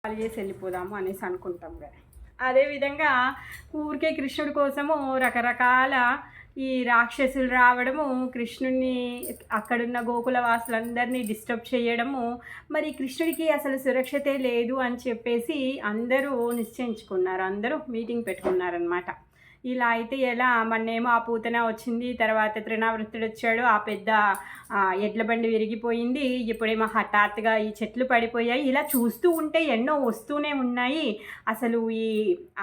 ఖాళీ చేసి వెళ్ళిపోదాము అనేసి అనుకుంటాం కదా. అదేవిధంగా ఊరికే కృష్ణుడి కోసము రకరకాల ఈ రాక్షసులు రావడము, కృష్ణుడిని అక్కడున్న గోకుల వాసులందరినీ డిస్టర్బ్ చేయడము, మరి కృష్ణుడికి అసలు సురక్షతే లేదు అని చెప్పేసి అందరూ నిశ్చయించుకున్నారు. అందరూ మీటింగ్ పెట్టుకున్నారనమాట. ఇలా అయితే ఎలా, మొన్నేమో ఆ పూతన వచ్చింది, తర్వాత తృణావృత్తుడు వచ్చాడు, ఆ పెద్ద ఎడ్ల బండి విరిగిపోయింది, ఇప్పుడేమో హఠాత్తుగా ఈ చెట్లు పడిపోయాయి. ఇలా చూస్తూ ఉంటే ఎన్నో వస్తూనే ఉన్నాయి. అసలు ఈ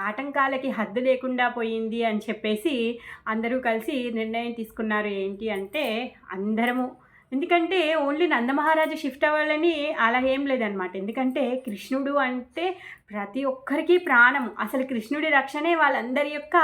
ఆటంకాలకి హద్దు లేకుండా పోయింది అని చెప్పేసి అందరూ కలిసి నిర్ణయం తీసుకున్నారు. ఏంటి అంటే అందరము, ఎందుకంటే ఓన్లీ నందమహారాజు షిఫ్ట్ అవ్వాలని అలా ఏం లేదనమాట. ఎందుకంటే కృష్ణుడు అంటే ప్రతి ఒక్కరికి ప్రాణము. అసలు కృష్ణుడి రక్షణే వాళ్ళందరి యొక్క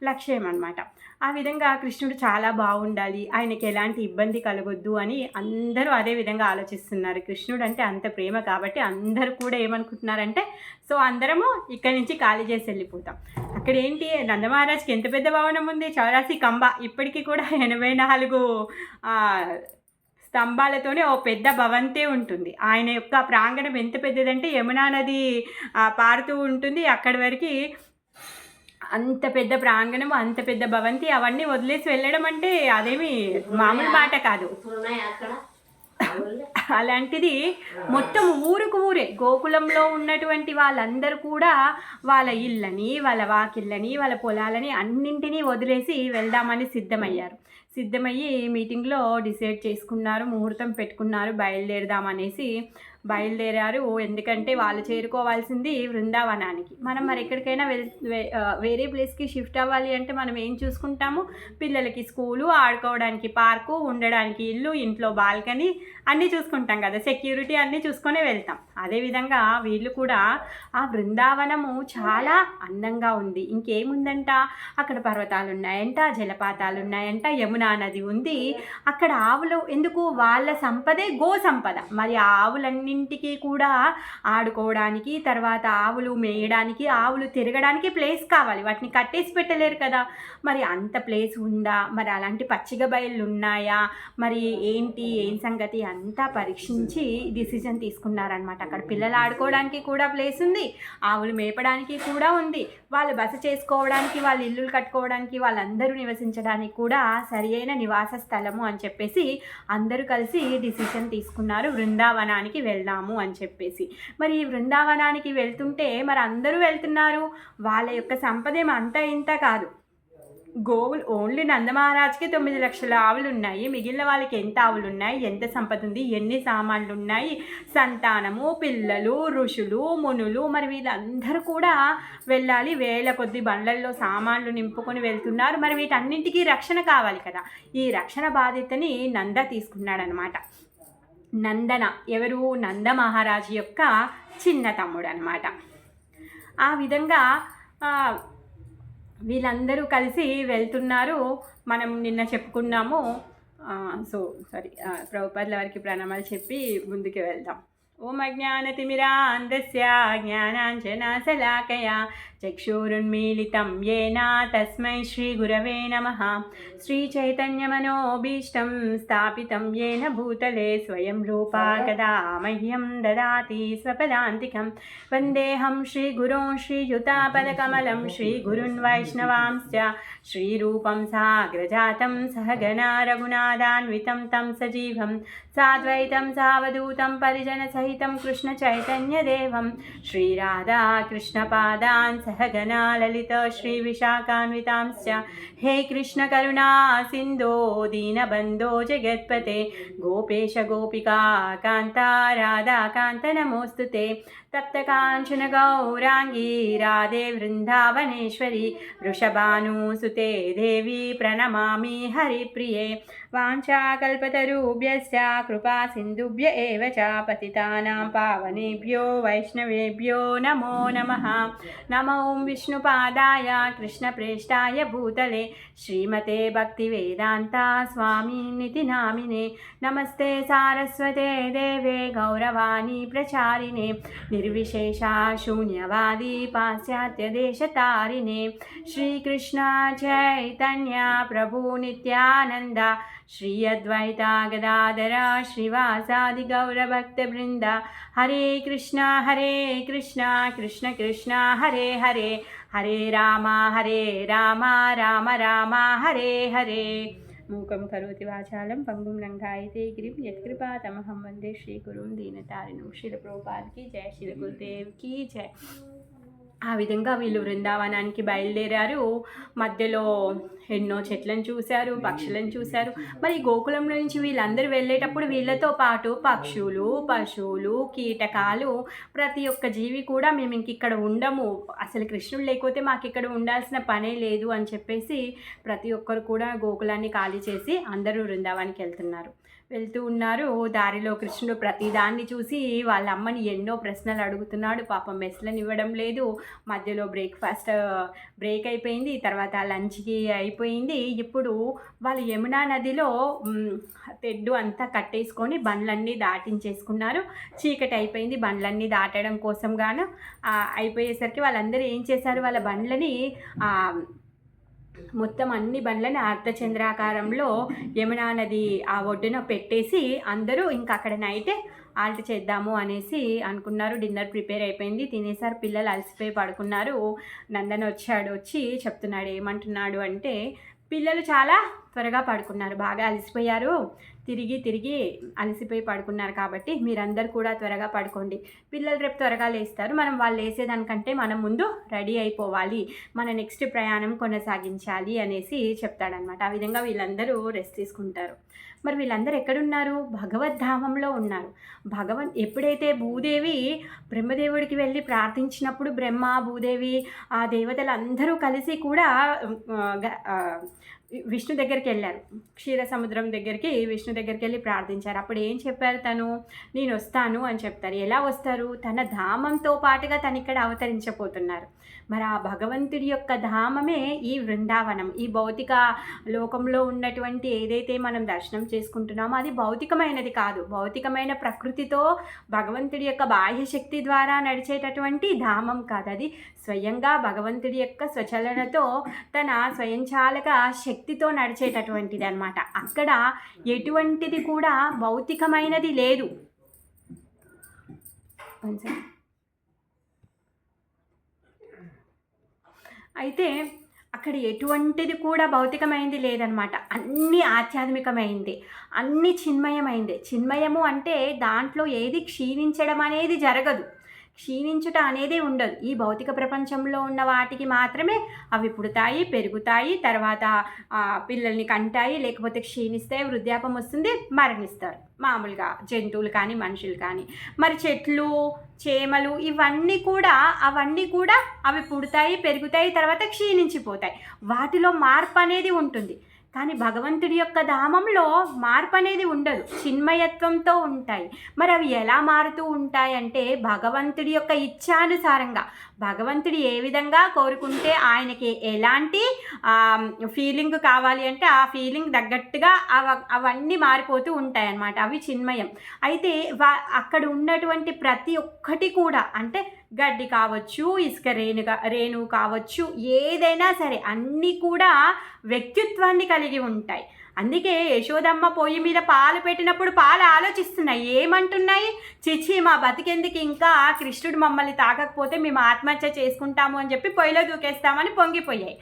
లక్ష్యం అనమాట. ఆ విధంగా కృష్ణుడు చాలా బాగుండాలి, ఆయనకి ఎలాంటి ఇబ్బంది కలగొద్దు అని అందరూ అదే విధంగా ఆలోచిస్తున్నారు. కృష్ణుడు అంటే అంత ప్రేమ కాబట్టి అందరూ కూడా ఏమనుకుంటున్నారంటే, సో అందరము ఇక్కడి నుంచి ఖాళీ చేసి వెళ్ళిపోతాం. అక్కడ ఏంటి, నందమహారాజ్కి ఎంత పెద్ద భవనం ఉంది, 84 కంబ, ఇప్పటికీ కూడా 84 స్తంభాలతోనే ఓ పెద్ద భవంతే ఉంటుంది. ఆయన యొక్క ప్రాంగణం ఎంత పెద్దదంటే యమునా నది పారుతూ ఉంటుంది. అక్కడి వరకు అంత పెద్ద ప్రాంగణం, అంత పెద్ద భవంతి, అవన్నీ వదిలేసి వెళ్ళడం అంటే అదేమి మామూలు మాట కాదు. అలాంటిది మొత్తం ఊరుకు ఊరే గోకులంలో ఉన్నటువంటి వాళ్ళందరూ కూడా వాళ్ళ ఇళ్ళని, వాళ్ళ వాకిళ్ళని, వాళ్ళ పొలాలని అన్నింటినీ వదిలేసి వెళ్దామని సిద్ధమయ్యి మీటింగ్లో డిసైడ్ చేసుకున్నారు, ముహూర్తం పెట్టుకున్నారు, బయలుదేరారు. ఎందుకంటే వాళ్ళు చేరుకోవాల్సింది బృందావనానికి. మనం మరి ఎక్కడికైనా వేరే ప్లేస్కి షిఫ్ట్ అవ్వాలి అంటే మనం ఏం చూసుకుంటాము, పిల్లలకి స్కూలు, ఆడుకోవడానికి పార్కు, ఉండడానికి ఇల్లు, ఇంట్లో బాల్కనీ అన్నీ చూసుకుంటాం కదా, సెక్యూరిటీ అన్నీ చూసుకొని వెళ్తాం. అదేవిధంగా వీళ్ళు కూడా ఆ బృందావనము చాలా అందంగా ఉంది. ఇంకేముందంట, అక్కడ పర్వతాలు ఉన్నాయంట, జలపాతాలు ఉన్నాయంట, యమునా నది ఉంది. అక్కడ ఆవులు ఎందుకు, వాళ్ళ సంపదే గో సంపద. మరి ఆవులన్నింటికి కూడా ఆడుకోవడానికి, తర్వాత ఆవులు మేయడానికి, ఆవులు తిరగడానికి ప్లేస్ కావాలి. వాటిని కట్టేసి పెట్టలేరు కదా. మరి అంత ప్లేస్ ఉందా, మరి అలాంటి పచ్చిక బయళ్ళు ఉన్నాయా, మరి ఏంటి ఏం సంగతి అంతా పరీక్షించి డిసిజన్ తీసుకున్నారనమాట. అక్కడ పిల్లలు ఆడుకోవడానికి కూడా ప్లేస్ ఉంది, ఆవులు మేపడానికి కూడా ఉంది, వాళ్ళు బస చేసుకోవడానికి, వాళ్ళ ఇల్లులు కట్టుకోవడానికి, వాళ్ళందరూ నివసించడానికి కూడా సరి అయిన నివాస స్థలము అని చెప్పేసి అందరూ కలిసి డిసిజన్ తీసుకున్నారు, బృందావనానికి వెళ్దాము అని చెప్పేసి. మరి ఈ బృందావనానికి వెళ్తుంటే మరి అందరూ వెళ్తున్నారు, వాళ్ళ యొక్క సంపదేమో అంతా ఇంత కాదు. గోవులు ఓన్లీ నందమహారాజ్కి 9 లక్షల ఆవులు ఉన్నాయి. మిగిలిన వాళ్ళకి ఎంత ఆవులు ఉన్నాయి, ఎంత సంపద ఉంది, ఎన్ని సామాన్లు ఉన్నాయి, సంతానము, పిల్లలు, ఋషులు, మునులు, మరి వీళ్ళందరూ కూడా వెళ్ళాలి. వేల కొద్ది బండ్లల్లో సామాన్లు నింపుకొని వెళ్తున్నారు. మరి వీటన్నింటికీ రక్షణ కావాలి కదా. ఈ రక్షణ బాధ్యతని నంద తీసుకున్నాడనమాట. నందన ఎవరు, నందమహారాజు యొక్క చిన్న తమ్ముడు అనమాట. ఆ విధంగా వీళ్ళందరూ కలిసి వెళ్తున్నారు. మనం నిన్న చెప్పుకున్నాము. ప్రభుపాదుల వారికి ప్రణామాలు చెప్పి ముందుకు వెళ్దాం. ఓం అజ్ఞానతిమిరాంధస్య జ్ఞానాంజనశలాకయా చక్షురున్మీలితం యేన తస్మై శ్రీగురవే నమః. శ్రీచైతన్యమనోభీష్టం స్థాపితం యేన భూతలే స్వయం రూపా కదా మह्यं దదాతి స్వపదాంతికం. వందేహం శ్రీగురుం శ్రీయుతాపదకమలం శ్రీగురున్ వైష్ణవాంశ్చ శ్రీరూపం సాగ్రజాతం సహగణా రఘునాథాన్వితం తం సజీవం సాద్వైతం సావధూతం పరిజనసహితం కృష్ణ చైతన్యదేవం శ్రీరాధా కృష్ణపాదాన్ सहगना ललित श्री विशाखान्वितांश्च. हे कृष्ण करुणा सिंधो दीनबंधो जगत्पते गोपेश गोपिका कांता राधा कांत नमोस्तुते. तप्तकांचन गौरांगी राधे वृंदावनेश्वरी वृषभानुसुते देवी प्रणमामि हरिप्रिये. वाञ्छाकल्पतरुभ्यश्च कृपा सिन्धुभ्य एव च पतितानां पावनेभ्यो वैष्णवेभ्यो नमो नमः. नमो विष्णुपादाय कृष्णप्रेष्ठाय भूतले श्रीमते भक्तिवेदान्ता स्वामिनिति नामिने. नमस्ते सारस्वते देवे गौरवाणी प्रचारिणे निर्विशेषा शून्यवादी पाश्चात्यदेशतारिणे. श्रीकृष्ण चैतन्य प्रभु नित्यानन्द శ్రీ అద్వైత గదాధర శ్రీవాసాది గౌరభక్తవృంద. హరే కృష్ణ కృష్ణ కృష్ణ హరే హరే, హరే రామ రామ రామ హరే హరే. మూకం కరోతి వాచాలం పంగుం లంఘాయతే గిరిం యత్కృపాతమహం వందే శ్రీగురుం దీనతారిణం. శిల ప్రభుపాద్కి జయ, శిల గురుదేవ్కి జయ. ఆ విధంగా వీళ్ళు బృందావనానికి బయలుదేరారు. మధ్యలో ఎన్నో చెట్లను చూశారు, పక్షులను చూశారు. మరి గోకులంలో నుంచి వీళ్ళందరూ వెళ్ళేటప్పుడు వీళ్ళతో పాటు పక్షులు, పశువులు, కీటకాలు, ప్రతి ఒక్క జీవి కూడా మేము ఇంక ఇక్కడ ఉండము, అసలు కృష్ణుడు లేకపోతే మాకు ఇక్కడ ఉండాల్సిన పనే లేదు అని చెప్పేసి ప్రతి ఒక్కరు కూడా గోకులాన్ని ఖాళీ చేసి అందరూ బృందావానికి వెళ్తూ ఉన్నారు. దారిలో కృష్ణుడు ప్రతిదాన్ని చూసి వాళ్ళ అమ్మని ఎన్నో ప్రశ్నలు అడుగుతున్నాడు. పాపం మెస్లను ఇవ్వడం లేదు. మధ్యలో బ్రేక్ఫాస్ట్ బ్రేక్ అయిపోయింది, తర్వాత లంచ్కి అయిపోయింది. ఇప్పుడు వాళ్ళు యమునా నదిలో తెడ్డు అంతా కట్టేసుకొని బండ్లన్నీ దాటించేసుకున్నారు. చీకటి అయిపోయింది. బండ్లన్నీ దాటడం కోసం గాను అయిపోయేసరికి వాళ్ళందరూ ఏం చేశారు, వాళ్ళ బండ్లని మొత్తం అన్ని బండ్లని అర్ధచంద్రాకారంలో యమునా నది ఆ ఒడ్డున పెట్టేసి అందరూ ఇంకా అక్కడ నైటే ఆల్ట్ చేద్దాము అనేసి అనుకున్నారు. డిన్నర్ ప్రిపేర్ అయిపోయింది, తినేసారు. పిల్లలు అలసిపోయి పడుకున్నారు. నందన్ వచ్చి చెప్తున్నాడు. ఏమంటున్నాడు అంటే, పిల్లలు చాలా త్వరగా పడుకున్నారు, బాగా అలసిపోయారు, తిరిగి అలసిపోయి పడుకున్నారు, కాబట్టి మీరందరూ కూడా త్వరగా పడుకోండి. పిల్లలు రేపు త్వరగా లేస్తారు, మనం వాళ్ళు లేసేదానికంటే మనం ముందు రెడీ అయిపోవాలి, మన నెక్స్ట్ ప్రయాణం కొనసాగించాలి అనేసి చెప్తాడనమాట. ఆ విధంగా వీళ్ళందరూ రెస్ట్ తీసుకుంటారు. మరి వీళ్ళందరూ ఎక్కడున్నారు? భగవద్ధామంలో ఉన్నారు. ఎప్పుడైతే భూదేవి బ్రహ్మదేవుడికి వెళ్ళి ప్రార్థించినప్పుడు బ్రహ్మ, భూదేవి, ఆ దేవతలందరూ కలిసి కూడా విష్ణు దగ్గరికి వెళ్ళారు. క్షీర సముద్రం దగ్గరికి విష్ణు దగ్గరికి వెళ్ళి ప్రార్థించారు. అప్పుడు ఏం చెప్పారు? తను నేను వస్తాను అని చెప్తారు. ఎలా వస్తారు? తన ధామంతో పాటుగా తను ఇక్కడ అవతరించబోతున్నారు. మరి ఆ భగవంతుడి యొక్క ధామమే ఈ బృందావనం. ఈ భౌతిక లోకంలో ఉన్నటువంటి ఏదైతే మనం దర్శనం చేసుకుంటున్నామో అది భౌతికమైనది కాదు. భౌతికమైన ప్రకృతితో భగవంతుడి యొక్క బాహ్య శక్తి ద్వారా నడిచేటటువంటి ధామం కాదు. అది స్వయంగా భగవంతుడి యొక్క స్వచలనతో తన స్వయంచాలక శక్తితో నడిచేటటువంటిది అన్నమాట. అక్కడ ఎటువంటిది కూడా భౌతికమైనది లేదు. అయితే అక్కడ ఎటువంటిది కూడా భౌతికమైంది లేదనమాట. అన్నీ ఆధ్యాత్మికమైంది, అన్నీ చిన్మయమైంది. చిన్మయము అంటే దాంట్లో ఏది క్షీణించడం అనేది జరగదు, క్షీణించుట అనేది ఉండదు. ఈ భౌతిక ప్రపంచంలో ఉన్న వాటికి మాత్రమే అవి పుడతాయి, పెరుగుతాయి, తర్వాత పిల్లల్ని కంటాయి, లేకపోతే క్షీణిస్తాయి, వృద్ధాపం వస్తుంది, మరణిస్తారు. మామూలుగా జంతువులు కానీ మనుషులు కానీ. మరి చెట్లు, చేమలు అవన్నీ కూడా అవి పుడతాయి, పెరుగుతాయి, తర్వాత క్షీణించిపోతాయి. వాటిలో మార్పు అనేది ఉంటుంది. కానీ భగవంతుడి యొక్క ధామంలో మార్పు అనేది ఉండదు, చిన్మయత్వంతో ఉంటాయి. మరి అవి ఎలా మారుతూ ఉంటాయంటే భగవంతుడి యొక్క ఇచ్ఛానుసారంగా, భగవంతుడు ఏ విధంగా కోరుకుంటే ఆయనకి ఎలాంటి ఫీలింగ్ కావాలి అంటే ఆ ఫీలింగ్ తగ్గట్టుగా అవన్నీ మారిపోతూ ఉంటాయి అన్నమాట. అవి చిన్మయం. అయితే అక్కడ ఉన్నటువంటి ప్రతి ఒక్కటి కూడా, అంటే గడ్డి కావచ్చు, ఇసుక రేణు కావచ్చు, ఏదైనా సరే అన్నీ కూడా వ్యక్తిత్వాన్ని కలిగి ఉంటాయి. అందుకే యశోదమ్మ పొయ్యి మీద పాలు పెట్టినప్పుడు పాలు ఆలోచిస్తున్నాయి. ఏమంటున్నాయి? చిచి, మా బతికెందుకు, ఇంకా కృష్ణుడు మమ్మల్ని తాకకపోతే మేము ఆత్మహత్య చేసుకుంటాము అని చెప్పి పొయ్యిలో దూకేస్తామని పొంగిపోయాయి.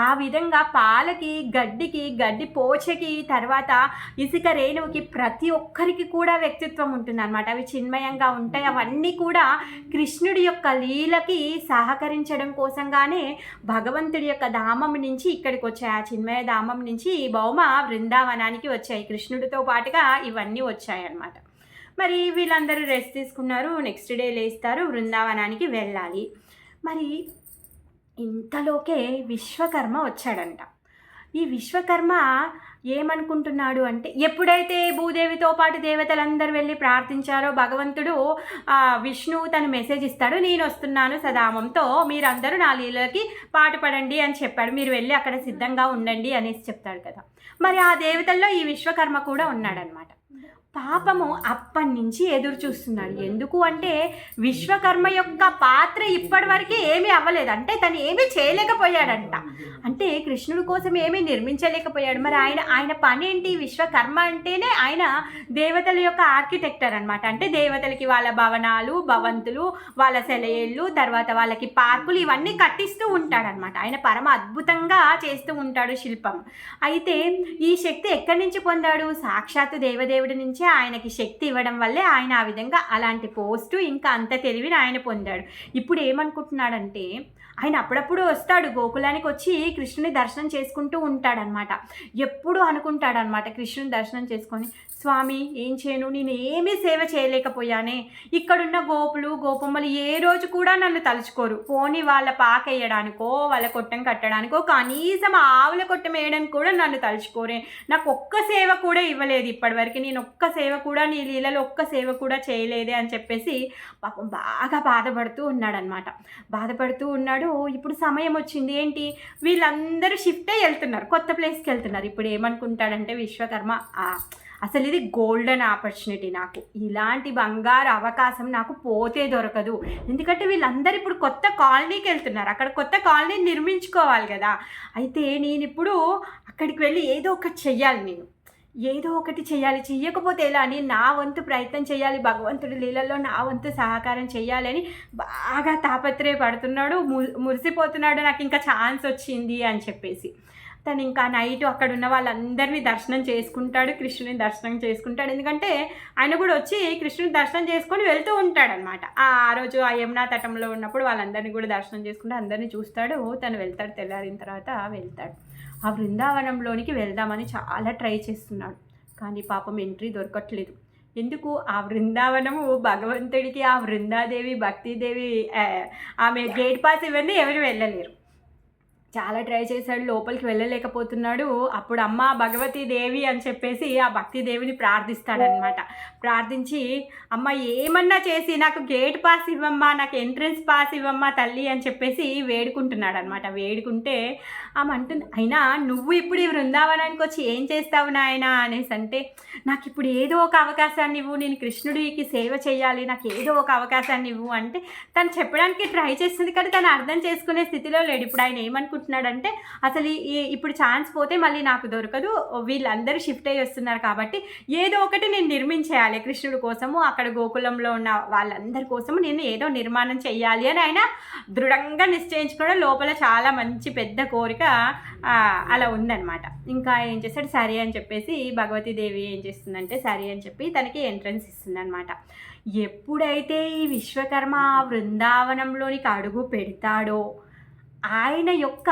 ఆ విధంగా పాలకి, గడ్డి పోచకి, తర్వాత ఇసుక రేణువుకి ప్రతి ఒక్కరికి కూడా వ్యక్తిత్వం ఉంటుంది అన్నమాట. అవి చిన్మయంగా ఉంటాయి. అవన్నీ కూడా కృష్ణుడి యొక్క లీలకి సహకరించడం కోసంగానే భగవంతుడి యొక్క ధామం నుంచి ఇక్కడికి వచ్చాయి. ఆ చిన్మయ ధామం నుంచి ఈ భౌమ బృందావనానికి వచ్చాయి. కృష్ణుడితో పాటుగా ఇవన్నీ వచ్చాయన్నమాట. మరి వీళ్ళందరూ రెస్ట్ తీసుకున్నారు. నెక్స్ట్ డే లేస్తారు, బృందావనానికి వెళ్ళాలి. మరి ఇంతలోకే విశ్వకర్మ వచ్చాడంట. ఈ విశ్వకర్మ ఏమనుకుంటున్నాడు అంటే, ఎప్పుడైతే భూదేవితో పాటు దేవతలందరూ వెళ్ళి ప్రార్థించారో భగవంతుడు విష్ణువు తను మెసేజ్ ఇస్తాడు, నేను వస్తున్నాను సదామంతో, మీరందరూ నా లీలకి పాటుపడండి అని చెప్పాడు, మీరు వెళ్ళి అక్కడ సిద్ధంగా ఉండండి అనేసి చెప్తాడు కదా. మరి ఆ దేవతల్లో ఈ విశ్వకర్మ కూడా ఉన్నాడనమాట. పాపము అప్పటి నుంచి ఎదురు చూస్తున్నాడు. ఎందుకు అంటే విశ్వకర్మ యొక్క పాత్ర ఇప్పటి వరకు ఏమీ అవ్వలేదు, అంటే తను ఏమీ చేయలేకపోయాడంట, అంటే కృష్ణుడి కోసం ఏమీ నిర్మించలేకపోయాడు. మరి ఆయన పని ఏంటి? విశ్వకర్మ అంటేనే ఆయన దేవతల యొక్క ఆర్కిటెక్టర్ అనమాట. అంటే దేవతలకి వాళ్ళ భవనాలు, భవంతులు, వాళ్ళ సెలయేళ్ళు, తర్వాత వాళ్ళకి పార్కులు ఇవన్నీ కట్టిస్తూ ఉంటాడనమాట. ఆయన పరమ అద్భుతంగా చేస్తూ ఉంటాడు శిల్పం. అయితే ఈ శక్తి ఎక్కడి నుంచి పొందాడు? సాక్షాత్తు దేవదేవుడి నుంచి ఆయనకి శక్తి ఇవ్వడం వల్లే ఆయన ఆ విధంగా అలాంటి పోస్టు, ఇంకా అంత తెలివిని ఆయన పొందాడు. ఇప్పుడు ఏమనుకుంటున్నాడంటే ఆయన అప్పుడప్పుడు వస్తాడు, గోకులానికి వచ్చి కృష్ణుని దర్శనం చేసుకుంటూ ఉంటాడనమాట. ఎప్పుడు అనుకుంటాడనమాట కృష్ణుని దర్శనం చేసుకొని, స్వామి ఏం చేయను, నేను ఏమీ సేవ చేయలేకపోయానే, ఇక్కడున్న గోపులు గోపమ్మలు ఏ రోజు కూడా నన్ను తలుచుకోరు, పోనీ వాళ్ళ పాక వేయడానికో వాళ్ళ కొట్టం కట్టడానికో కనీసం ఆవుల కొట్టం వేయడానికి కూడా నన్ను తలుచుకోరే, నాకు ఒక్క సేవ కూడా ఇవ్వలేదు ఇప్పటివరకు, నేను ఒక్క సేవ కూడా నీ లీలలో ఒక్క సేవ కూడా చేయలేదే అని చెప్పేసి పాపం బాగా బాధపడుతూ ఉన్నాడనమాట. బాధపడుతూ ఉన్నాడు. ఇప్పుడు సమయం వచ్చింది, ఏంటి వీళ్ళందరూ షిఫ్ట్ అయ్యి వెళ్తున్నారు, కొత్త ప్లేస్కి వెళ్తున్నారు. ఇప్పుడు ఏమనుకుంటాడంటే విశ్వకర్మ, అసలు ఇది గోల్డెన్ ఆపర్చునిటీ, నాకు ఇలాంటి బంగారు అవకాశం నాకు పోతే దొరకదు. ఎందుకంటే వీళ్ళందరూ ఇప్పుడు కొత్త కాలనీకి వెళ్తున్నారు, అక్కడ కొత్త కాలనీ నిర్మించుకోవాలి కదా. అయితే నేను ఇప్పుడు అక్కడికి వెళ్ళి ఏదో ఒకటి చెయ్యాలి, ఏదో ఒకటి చేయాలి, చెయ్యకపోతే ఎలా అని నా వంతు ప్రయత్నం చేయాలి, భగవంతుడి లీలల్లో నా వంతు సహకారం చేయాలి అని బాగా తాపత్రయపడుతున్నాడు, మురిసిపోతున్నాడు, నాకు ఇంకా ఛాన్స్ వచ్చింది అని చెప్పేసి. తను ఇంకా నైట్ అక్కడ ఉన్న వాళ్ళందరినీ దర్శనం చేసుకుంటాడు, కృష్ణుని దర్శనం చేసుకుంటాడు. ఎందుకంటే ఆయన కూడా వచ్చి కృష్ణుని దర్శనం చేసుకొని వెళ్తూ ఉంటాడనమాట. ఆ రోజు ఆ యమునా తటంలో ఉన్నప్పుడు వాళ్ళందరినీ కూడా దర్శనం చేసుకుంటే అందరినీ చూస్తాడు. తను వెళ్తాడు, తెల్లారిన తర్వాత వెళ్తాడు. ఆ బృందావనంలోనికి వెళ్దామని చాలా ట్రై చేస్తున్నాడు, కానీ పాపం ఎంట్రీ దొరకట్లేదు. ఎందుకు? ఆ బృందావనము భగవంతుడికి, ఆ బృందాదేవి భక్తిదేవి ఆమె గేట్ పాస్ ఇవన్నీ ఎవరు వెళ్ళలేరు. చాలా ట్రై చేశాడు, లోపలికి వెళ్ళలేకపోతున్నాడు. అప్పుడు అమ్మ భగవతీ దేవి అని చెప్పేసి ఆ భక్తిదేవిని ప్రార్థిస్తాడనమాట. ప్రార్థించి, అమ్మ ఏమన్నా చేసి నాకు గేట్ పాస్ ఇవ్వమ్మా, నాకు ఎంట్రన్స్ పాస్ ఇవ్వమ్మా తల్లి అని చెప్పేసి వేడుకుంటున్నాడు అనమాట. వేడుకుంటే ఆమె అంటుంది, అయినా నువ్వు ఇప్పుడు ఈ బృందావనానికి వచ్చి ఏం చేస్తావు నాయన అనేసి అంటే, నాకు ఇప్పుడు ఏదో ఒక అవకాశాన్ని ఇవ్వు, నేను కృష్ణుడికి సేవ చేయాలి, నాకు ఏదో ఒక అవకాశాన్ని ఇవ్వు అంటే తను చెప్పడానికి ట్రై చేస్తుంది, కానీ తను అర్థం చేసుకునే స్థితిలో లేడు. ఇప్పుడు ఆయన ఏమనుకుంటున్నాడంటే, అసలు ఇప్పుడు ఛాన్స్ పోతే మళ్ళీ నాకు దొరకదు, వీళ్ళందరూ షిఫ్ట్ అయ్యి వస్తున్నారు కాబట్టి ఏదో ఒకటి నేను నిర్మించేయాలి కృష్ణుడి కోసము, అక్కడ గోకులంలో ఉన్న వాళ్ళందరి కోసము నేను ఏదో నిర్మాణం చేయాలి అని ఆయన దృఢంగా నిశ్చయించుకోవడం. లోపల చాలా మంచి పెద్ద కోరిక అలా ఉందన్నమాట. ఇంకా ఏం చేస్తాడు, సరే అని చెప్పేసి భగవతీదేవి ఏం చేస్తుందంటే సరే అని చెప్పి తనకి ఎంట్రన్స్ ఇస్తుందన్నమాట. ఎప్పుడైతే ఈ విశ్వకర్మ బృందావనంలోనికి అడుగు పెడతాడో ఆయన యొక్క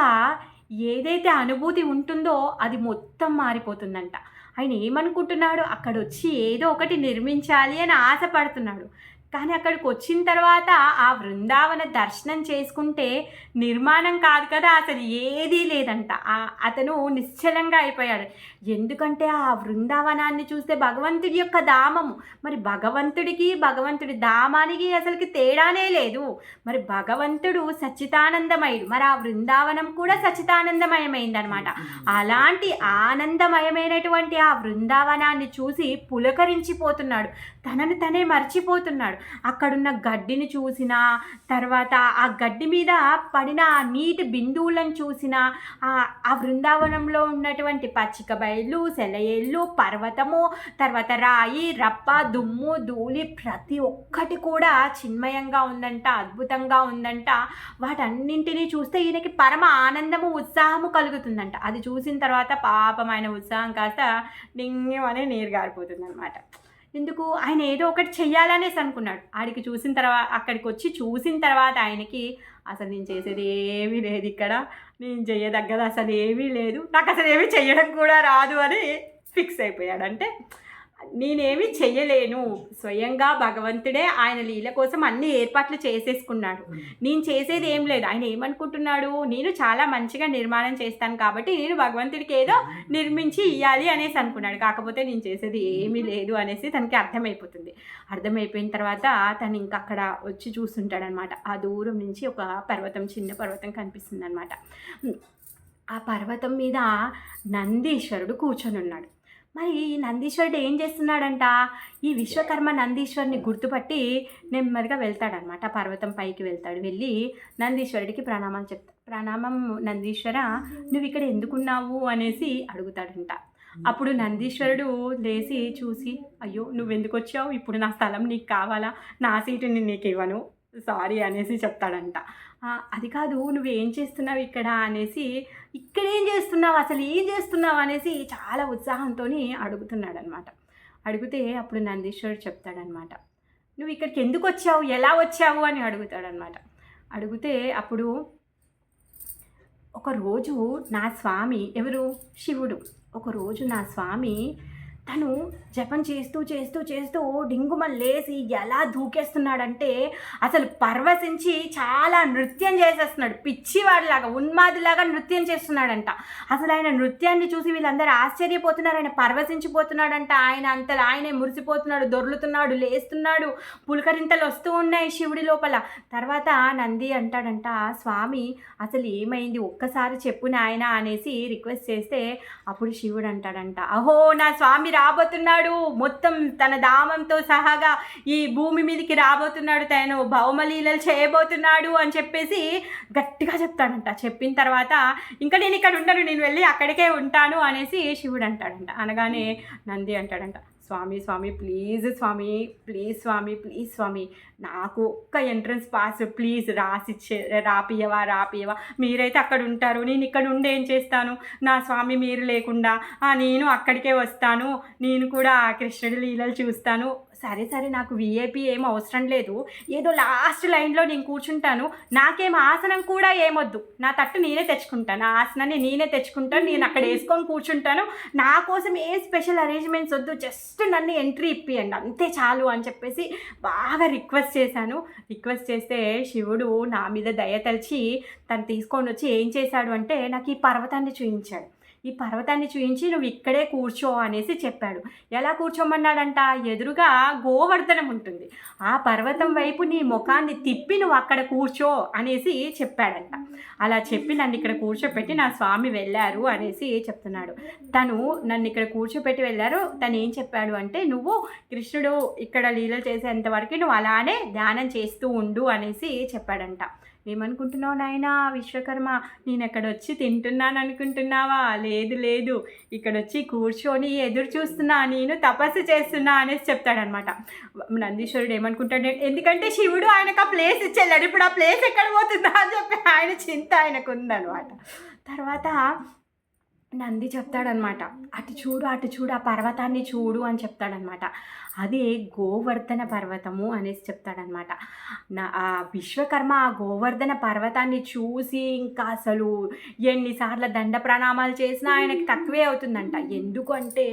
ఏదైతే అనుభూతి ఉంటుందో అది మొత్తం మారిపోతుందంట. ఆయన ఏమనుకుంటున్నాడు, అక్కడ వచ్చి ఏదో ఒకటి నిర్మించాలి అని ఆశపడుతున్నాడు, కానీ అక్కడికి వచ్చిన తర్వాత ఆ బృందావన దర్శనం చేసుకుంటే నిర్మాణం కాదు కదా, అసలు ఏదీ లేదంట. అతను నిశ్చలంగా అయిపోయాడు. ఎందుకంటే ఆ బృందావనాన్ని చూస్తే భగవంతుడి యొక్క ధామము, మరి భగవంతుడికి భగవంతుడి ధామానికి అసలుకి తేడానే లేదు. మరి భగవంతుడు సచ్చితానందమయుడు, మరి ఆ బృందావనం కూడా సచ్చితానందమయమైందనమాట. అలాంటి ఆనందమయమైనటువంటి ఆ బృందావనాన్ని చూసి పులకరించిపోతున్నాడు, తనని తనే మర్చిపోతున్నాడు. అక్కడున్న గడ్డిని చూసినా, తర్వాత ఆ గడ్డి మీద పడిన ఆ నీటి బిందువులను చూసినా, ఆ బృందావనంలో ఉన్నటువంటి పచ్చిక బయళ్ళు, సెలయేళ్ళు, పర్వతము, తర్వాత రాయి, రప్ప, దుమ్ము, ధూళి ప్రతి ఒక్కటి కూడా చిన్మయంగా ఉందంట, అద్భుతంగా ఉందంట. వాటన్నింటినీ చూస్తే ఈయనకి పరమ ఆనందము, ఉత్సాహము కలుగుతుందంట. అది చూసిన తర్వాత పాపమైన ఉత్సాహం కాస్త డింగ్ అనే నీరు గారిపోతుంది అనమాట. ఎందుకు? ఆయన ఏదో ఒకటి చెయ్యాలనేసి అనుకున్నాడు. ఆడికి చూసిన తర్వాత, అక్కడికి వచ్చి చూసిన తర్వాత ఆయనకి అసలు నేను చేసేది ఏమీ లేదు, ఇక్కడ నేను చేయదగ్గది అసలు ఏమీ లేదు, నాకు అసలు ఏమీ చెయ్యడం కూడా రాదు అని ఫిక్స్ అయిపోయాడు. అంటే నేనేమి చెయ్యలేను, స్వయంగా భగవంతుడే ఆయన లీల కోసం అన్ని ఏర్పాట్లు చేసేసుకున్నాడు, నేను చేసేది ఏం లేదు. ఆయన ఏమనుకుంటున్నాడు, నేను చాలా మంచిగా నిర్మాణం చేస్తాను కాబట్టి నేను భగవంతుడికి ఏదో నిర్మించి ఇవ్వాలి అనేసి అనుకున్నాడు. కాకపోతే నేను చేసేది ఏమీ లేదు అనేసి తనకి అర్థమైపోతుంది. అర్థమైపోయిన తర్వాత తను ఇంకా అక్కడ వచ్చి చూస్తుంటాడనమాట. ఆ దూరం నుంచి ఒక పర్వతం, చిన్న పర్వతం కనిపిస్తుంది అనమాట. ఆ పర్వతం మీద నందీశ్వరుడు కూర్చొని ఉన్నాడు. మరి ఈ నందీశ్వరుడు ఏం చేస్తున్నాడంట, ఈ విశ్వకర్మ నందీశ్వరుని గుర్తుపట్టి నెమ్మదిగా వెళ్తాడనమాట. పర్వతం పైకి వెళ్తాడు. వెళ్ళి నందీశ్వరుడికి ప్రణామాలు చెప్తాడు. ప్రణామం నందీశ్వర, నువ్వు ఇక్కడ ఎందుకున్నావు అనేసి అడుగుతాడంట. అప్పుడు నందీశ్వరుడు లేచి చూసి, అయ్యో నువ్వెందుకు వచ్చావు, ఇప్పుడు నా స్థలం నీకు కావాలా, నా సీటుని నీకు ఇవ్వను, సారీ అనేసి చెప్తాడంట. అది కాదు, నువ్వేం చేస్తున్నావు ఇక్కడ అనేసి, ఇక్కడేం చేస్తున్నావు, అసలు ఏం చేస్తున్నావు అనేసి చాలా ఉత్సాహంతో అడుగుతున్నాడనమాట. అడిగితే అప్పుడు నందీశ్వరుడు చెప్తాడనమాట, నువ్వు ఇక్కడికి ఎందుకు వచ్చావు, ఎలా వచ్చావు అని అడుగుతాడనమాట. అడిగితే అప్పుడు ఒకరోజు నా స్వామి, ఎవరు, శివుడు, ఒకరోజు నా స్వామి తను జపం చేస్తూ చేస్తూ చేస్తూ డింగుమని లేసి ఎలా దూకేస్తున్నాడంటే అసలు పరవశించి చాలా నృత్యం చేసేస్తున్నాడు. పిచ్చివాడిలాగా, ఉన్మాదిలాగా నృత్యం చేస్తున్నాడంట. అసలు ఆయన నృత్యాన్ని చూసి వీళ్ళందరూ ఆశ్చర్యపోతున్నారు. ఆయన పరవశించిపోతున్నాడంట. ఆయన అంతలా ఆయనే మురిసిపోతున్నాడు, దొర్లుతున్నాడు, లేస్తున్నాడు, పులకరింతలు వస్తూ ఉన్నాయి శివుడి లోపల. తర్వాత నంది అంటాడంట, స్వామి అసలు ఏమైంది, ఒక్కసారి చెప్పు నాయన అనేసి రిక్వెస్ట్ చేస్తే అప్పుడు శివుడు అంటాడంట, అహో నా స్వామి రాబోతున్నాడు, మొత్తం తన దామంతో సహాగా ఈ భూమి మీదకి రాబోతున్నాడు, తను భౌమలీలలు చేయబోతున్నాడు అని చెప్పేసి గట్టిగా చెప్తాడంట. చెప్పిన తర్వాత ఇంకా నేను ఇక్కడ ఉండను, నేను వెళ్ళి అక్కడికే ఉంటాను అనేసి శివుడు అంటాడంట. అనగానే నంది అంటాడంట, స్వామి స్వామి ప్లీజ్ స్వామి, ప్లీజ్ స్వామి, ప్లీజ్ స్వామి, నాకు ఒక్క ఎంట్రన్స్ పాస్ ప్లీజ్ రాపియవా, మీరైతే అక్కడ ఉంటారు, నేను ఇక్కడ ఉండి ఏం చేస్తాను, నా స్వామి మీరు లేకుండా నేను అక్కడికే వస్తాను, నేను కూడా కృష్ణుడి లీలలు చూస్తాను. సరే సరే, నాకు విఐపి ఏం అవసరం లేదు, ఏదో లాస్ట్ లైన్లో నేను కూర్చుంటాను, నాకేం ఆసనం కూడా ఏమొద్దు, నా తట్టు నేనే తెచ్చుకుంటాను, ఆ ఆసనాన్ని నేనే తెచ్చుకుంటాను, నేను అక్కడ వేసుకొని కూర్చుంటాను, నా కోసం ఏ స్పెషల్ అరేంజ్మెంట్స్ వద్దు, జస్ట్ నన్ను ఎంట్రీ ఇప్పియండి అంతే చాలు అని చెప్పేసి బాగా రిక్వెస్ట్ చేశాను. రిక్వెస్ట్ చేస్తే శివుడు నా మీద దయ తలిచి తను తీసుకొని వచ్చి ఏం చేశాడు అంటే నాకు ఈ పర్వతాన్ని చూపించాడు. ఈ పర్వతాన్ని చూపించి నువ్వు ఇక్కడే కూర్చో అనేసి చెప్పాడు. ఎలా కూర్చోమన్నాడంట, ఎదురుగా గోవర్ధనం ఉంటుంది, ఆ పర్వతం వైపు నీ ముఖాన్ని తిప్పి నువ్వు అక్కడ కూర్చో అనేసి చెప్పాడంట. అలా చెప్పి నన్ను ఇక్కడ కూర్చోపెట్టి నా స్వామి వెళ్ళారు అనేసి చెప్తున్నాడు. తను నన్ను ఇక్కడ కూర్చోపెట్టి వెళ్ళారు. తను ఏం చెప్పాడు అంటే, నువ్వు కృష్ణుడు ఇక్కడ లీలలు చేసేంతవరకు నువ్వు అలానే ధ్యానం చేస్తూ ఉండు అనేసి చెప్పాడంట. ఏమనుకుంటున్నావు నాయనా విశ్వకర్మ, నేను ఎక్కడ వచ్చి తింటున్నాను అనుకుంటున్నావా, లేదు లేదు, ఇక్కడ వచ్చి కూర్చొని ఎదురు చూస్తున్నా, నేను తపస్సు చేస్తున్నా అనేసి చెప్తాడనమాట. నందీశ్వరుడు ఏమనుకుంటాడు, ఎందుకంటే శివుడు ఆయనకు ఆ ప్లేస్ ఇచ్చేళ్ళాడు, ఇప్పుడు ఆ ప్లేస్ ఎక్కడ పోతుందా అని చెప్పి ఆయన చింత ఆయనకు ఉందనమాట. తర్వాత నంది చెప్తాడనమాట, అటు చూడు ఆ పర్వతాన్ని చూడు అని చెప్తాడనమాట. అదే గోవర్ధన పర్వతము అనేసి చెప్తాడనమాట. ఆ విశ్వకర్మ ఆ గోవర్ధన పర్వతాన్ని చూసి ఇంకా అసలు ఎన్నిసార్లు దండ ప్రణామాలు చేసినా ఆయనకి తక్కువే అవుతుందంట. ఎందుకంటే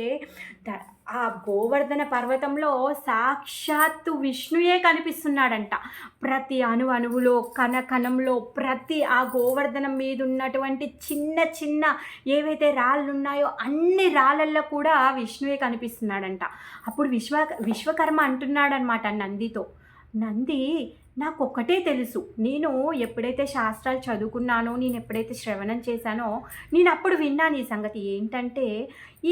ఆ గోవర్ధన పర్వతంలో సాక్షాత్తు విష్ణుయే కనిపిస్తున్నాడంట. ప్రతి అణువులో కణకణంలో ప్రతి ఆ గోవర్ధనం మీద ఉన్నటువంటి చిన్న చిన్న ఏవైతే రాళ్ళు ఉన్నాయో అన్ని రాళ్ళల్లో కూడా విష్ణువే కనిపిస్తున్నాడంట. అప్పుడు విశ్వకర్మ అంటున్నాడనమాట నందితో, నంది నాకు ఒక్కటే తెలుసు, నేను ఎప్పుడైతే శాస్త్రాలు చదువుకున్నానో, నేను ఎప్పుడైతే శ్రవణం చేశానో నేను అప్పుడు విన్నాను ఈ సంగతి. ఏంటంటే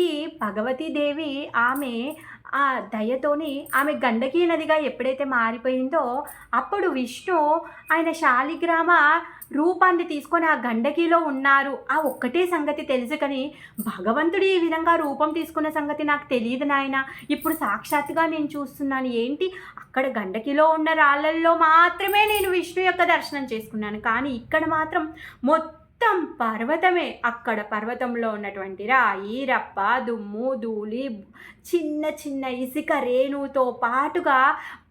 ఈ భగవతీదేవి ఆమె ఆ దయతోని ఆమె గండకీ నదిగా ఎప్పుడైతే మారిపోయిందో అప్పుడు విష్ణు ఆయన శాలిగ్రామ రూపాన్ని తీసుకొని ఆ గండకీలో ఉన్నారు. ఆ ఒక్కటే సంగతి తెలుసు, కానీ భగవంతుడు ఈ విధంగా రూపం తీసుకున్న సంగతి నాకు తెలియదు నాయన. ఇప్పుడు సాక్షాత్తుగా నేను చూస్తున్నాను. ఏంటి, అక్కడ గండకీలో ఉన్న రాళ్ళల్లో మాత్రమే నేను విష్ణు యొక్క దర్శనం చేసుకున్నాను, కానీ ఇక్కడ మాత్రం మొత్తం పర్వతమే. అక్కడ పర్వతంలో ఉన్నటువంటి రాయి రప్ప దుమ్ము ధూళి చిన్న చిన్న ఇసుక రేణుతో పాటుగా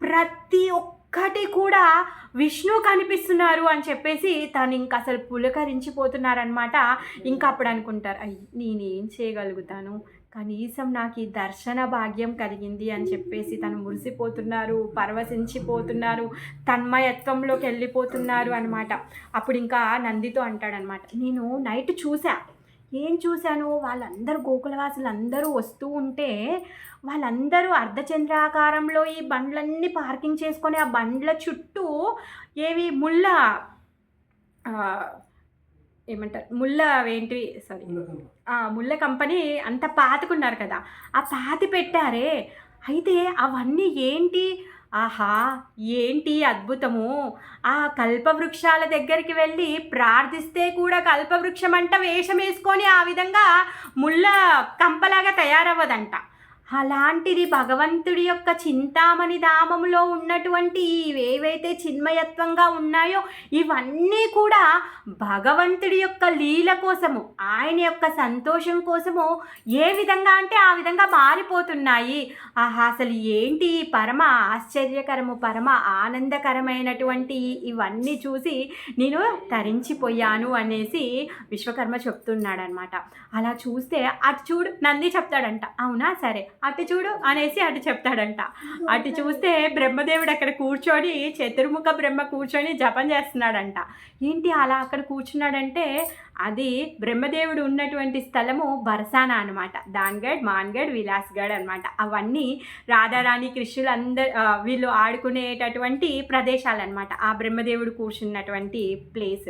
ప్రతి ఒక్కటి కూడా విష్ణు కనిపిస్తున్నారు అని చెప్పేసి తను ఇంకా అసలు పులకరించిపోతున్నారనమాట. ఇంకా అప్పుడు అనుకుంటారు, అయ్యి నేనేం చేయగలుగుతాను, కనీసం నాకు ఈ దర్శన భాగ్యం కలిగింది అని చెప్పేసి తను మురిసిపోతున్నారు, పరవశించిపోతున్నారు, తన్మయత్వంలోకి వెళ్ళిపోతున్నారు అనమాట. అప్పుడు ఇంకా నందితో అంటాడనమాట, నేను నైట్ ఏం చూశాను, వాళ్ళందరూ గోకులవాసులు అందరూ వస్తూ ఉంటే వాళ్ళందరూ అర్ధచంద్రాకారంలో ఈ బండ్లన్నీ పార్కింగ్ చేసుకొని ఆ బండ్ల చుట్టూ ఏవి ఏమంటారు ముళ్ళ ఏంటి సారీ ముళ్ళ కంపెనీ అంత పాతుకున్నారు కదా, ఆ పాతి పెట్టారే. అయితే అవన్నీ ఏంటి, ఆహా ఏంటి అద్భుతము. ఆ కల్పవృక్షాల దగ్గరికి వెళ్ళి ప్రార్థిస్తే కూడా కల్పవృక్షం అంట వేషం వేసుకొని ఆ విధంగా ముళ్ళ కంపలాగా తయారవ్వదంట. అలాంటిది భగవంతుడి యొక్క చింతామణి ధామంలో ఉన్నటువంటి ఏవైతే చిన్మయత్వంగా ఉన్నాయో ఇవన్నీ కూడా భగవంతుడి యొక్క లీల కోసము, ఆయన యొక్క సంతోషం కోసము ఏ విధంగా అంటే ఆ విధంగా మారిపోతున్నాయి. ఆహా అసలు ఏంటి పరమ ఆశ్చర్యకరము, పరమ ఆనందకరమైనటువంటి ఇవన్నీ చూసి నేను తరించిపోయాను అనేసి విశ్వకర్మ చెప్తున్నాడు అనమాట. అలా చూస్తే అటు చూడు నంది చెప్తాడంట, అవునా సరే అటు చూడు అనేసి అటు చెప్తాడంట. అటు చూస్తే బ్రహ్మదేవుడు అక్కడ కూర్చొని, చతుర్ముఖ బ్రహ్మ కూర్చొని జపం చేస్తున్నాడంట. ఏంటి అలా అక్కడ కూర్చున్నాడంటే అది బ్రహ్మదేవుడు ఉన్నటువంటి స్థలము బరసానా అనమాట. దాన్గఢ్, మాన్గఢ్, విలాస్గఢ్ అనమాట. అవన్నీ రాధారాణి కృష్ణులు అందరు వీళ్ళు ఆడుకునేటటువంటి ప్రదేశాలు అనమాట. ఆ బ్రహ్మదేవుడు కూర్చున్నటువంటి ప్లేస్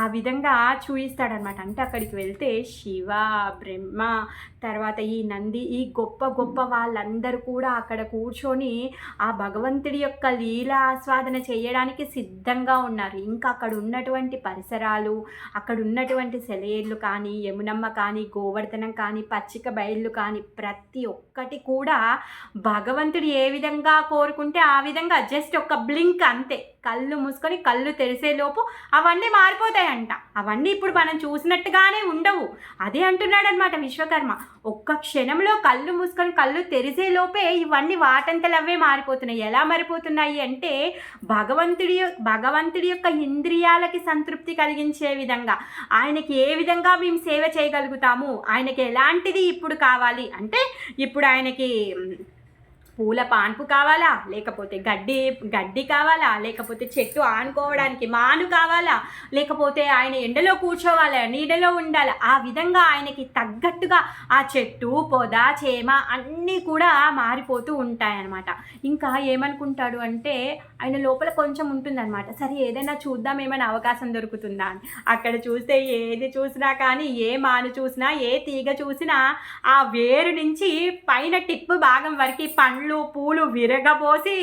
ఆ విధంగా చూపిస్తాడనమాట. అంటే అక్కడికి వెళ్తే శివ, బ్రహ్మ, తర్వాత ఈ నంది, ఈ గొప్ప గొప్ప వాళ్ళందరూ కూడా అక్కడ కూర్చొని ఆ భగవంతుడి యొక్క లీల ఆస్వాదన చేయడానికి సిద్ధంగా ఉన్నారు. ఇంకా అక్కడ ఉన్నటువంటి పరిసరాలు, అక్కడ ఉన్నటువంటి సెలయేర్లు కానీ, యమునమ్మ కానీ, గోవర్ధనం కానీ, పచ్చిక బయళ్ళు కానీ ప్రతి ఒక్కటి కూడా భగవంతుడు ఏ విధంగా కోరుకుంటే ఆ విధంగా జస్ట్ ఒక బ్లింక్ అంతే, కళ్ళు మూసుకొని కళ్ళు తెరిసేలోపు అవన్నీ మారిపోతాయంట. అవన్నీ ఇప్పుడు మనం చూసినట్టుగానే ఉండవు. అదే అంటున్నాడు అనమాట విశ్వకర్మ. ఒక్క క్షణంలో కళ్ళు మూసుకొని కళ్ళు తెరిసేలోపే ఇవన్నీ వాటంతలవే మారిపోతున్నాయి. ఎలా మారిపోతున్నాయి అంటే భగవంతుడి యొక్క ఇంద్రియాలకి సంతృప్తి కలిగించే విధంగా, ఆయనకి ఏ విధంగా మేము సేవ చేయగలుగుతాము, ఆయనకి ఎలాంటిది ఇప్పుడు కావాలి అంటే ఇప్పుడు ఆయనకి పూల పాన్పు కావాలా, లేకపోతే గడ్డి కావాలా, లేకపోతే చెట్టు ఆనుకోవడానికి మాను కావాలా, లేకపోతే ఆయన ఎండలో కూర్చోవాలా, నీడలో ఉండాలా, ఆ విధంగా ఆయనకి తగ్గట్టుగా ఆ చెట్టు, పొద, చేమ అన్నీ కూడా మారిపోతూ ఉంటాయన్నమాట. ఇంకా ఏమనుకుంటాడు అంటే ఆయన లోపల కొంచెం ఉంటుందన్నమాట, సరే ఏదైనా చూద్దాం, ఏమైనా అవకాశం దొరుకుతుందా అని. అక్కడ చూస్తే ఏది చూసినా కానీ, ఏ మాను చూసినా, ఏ తీగ చూసినా ఆ వేరు నుంచి పైన టిప్పు భాగం వరకు పండ్లు, పూలు విరగబోసి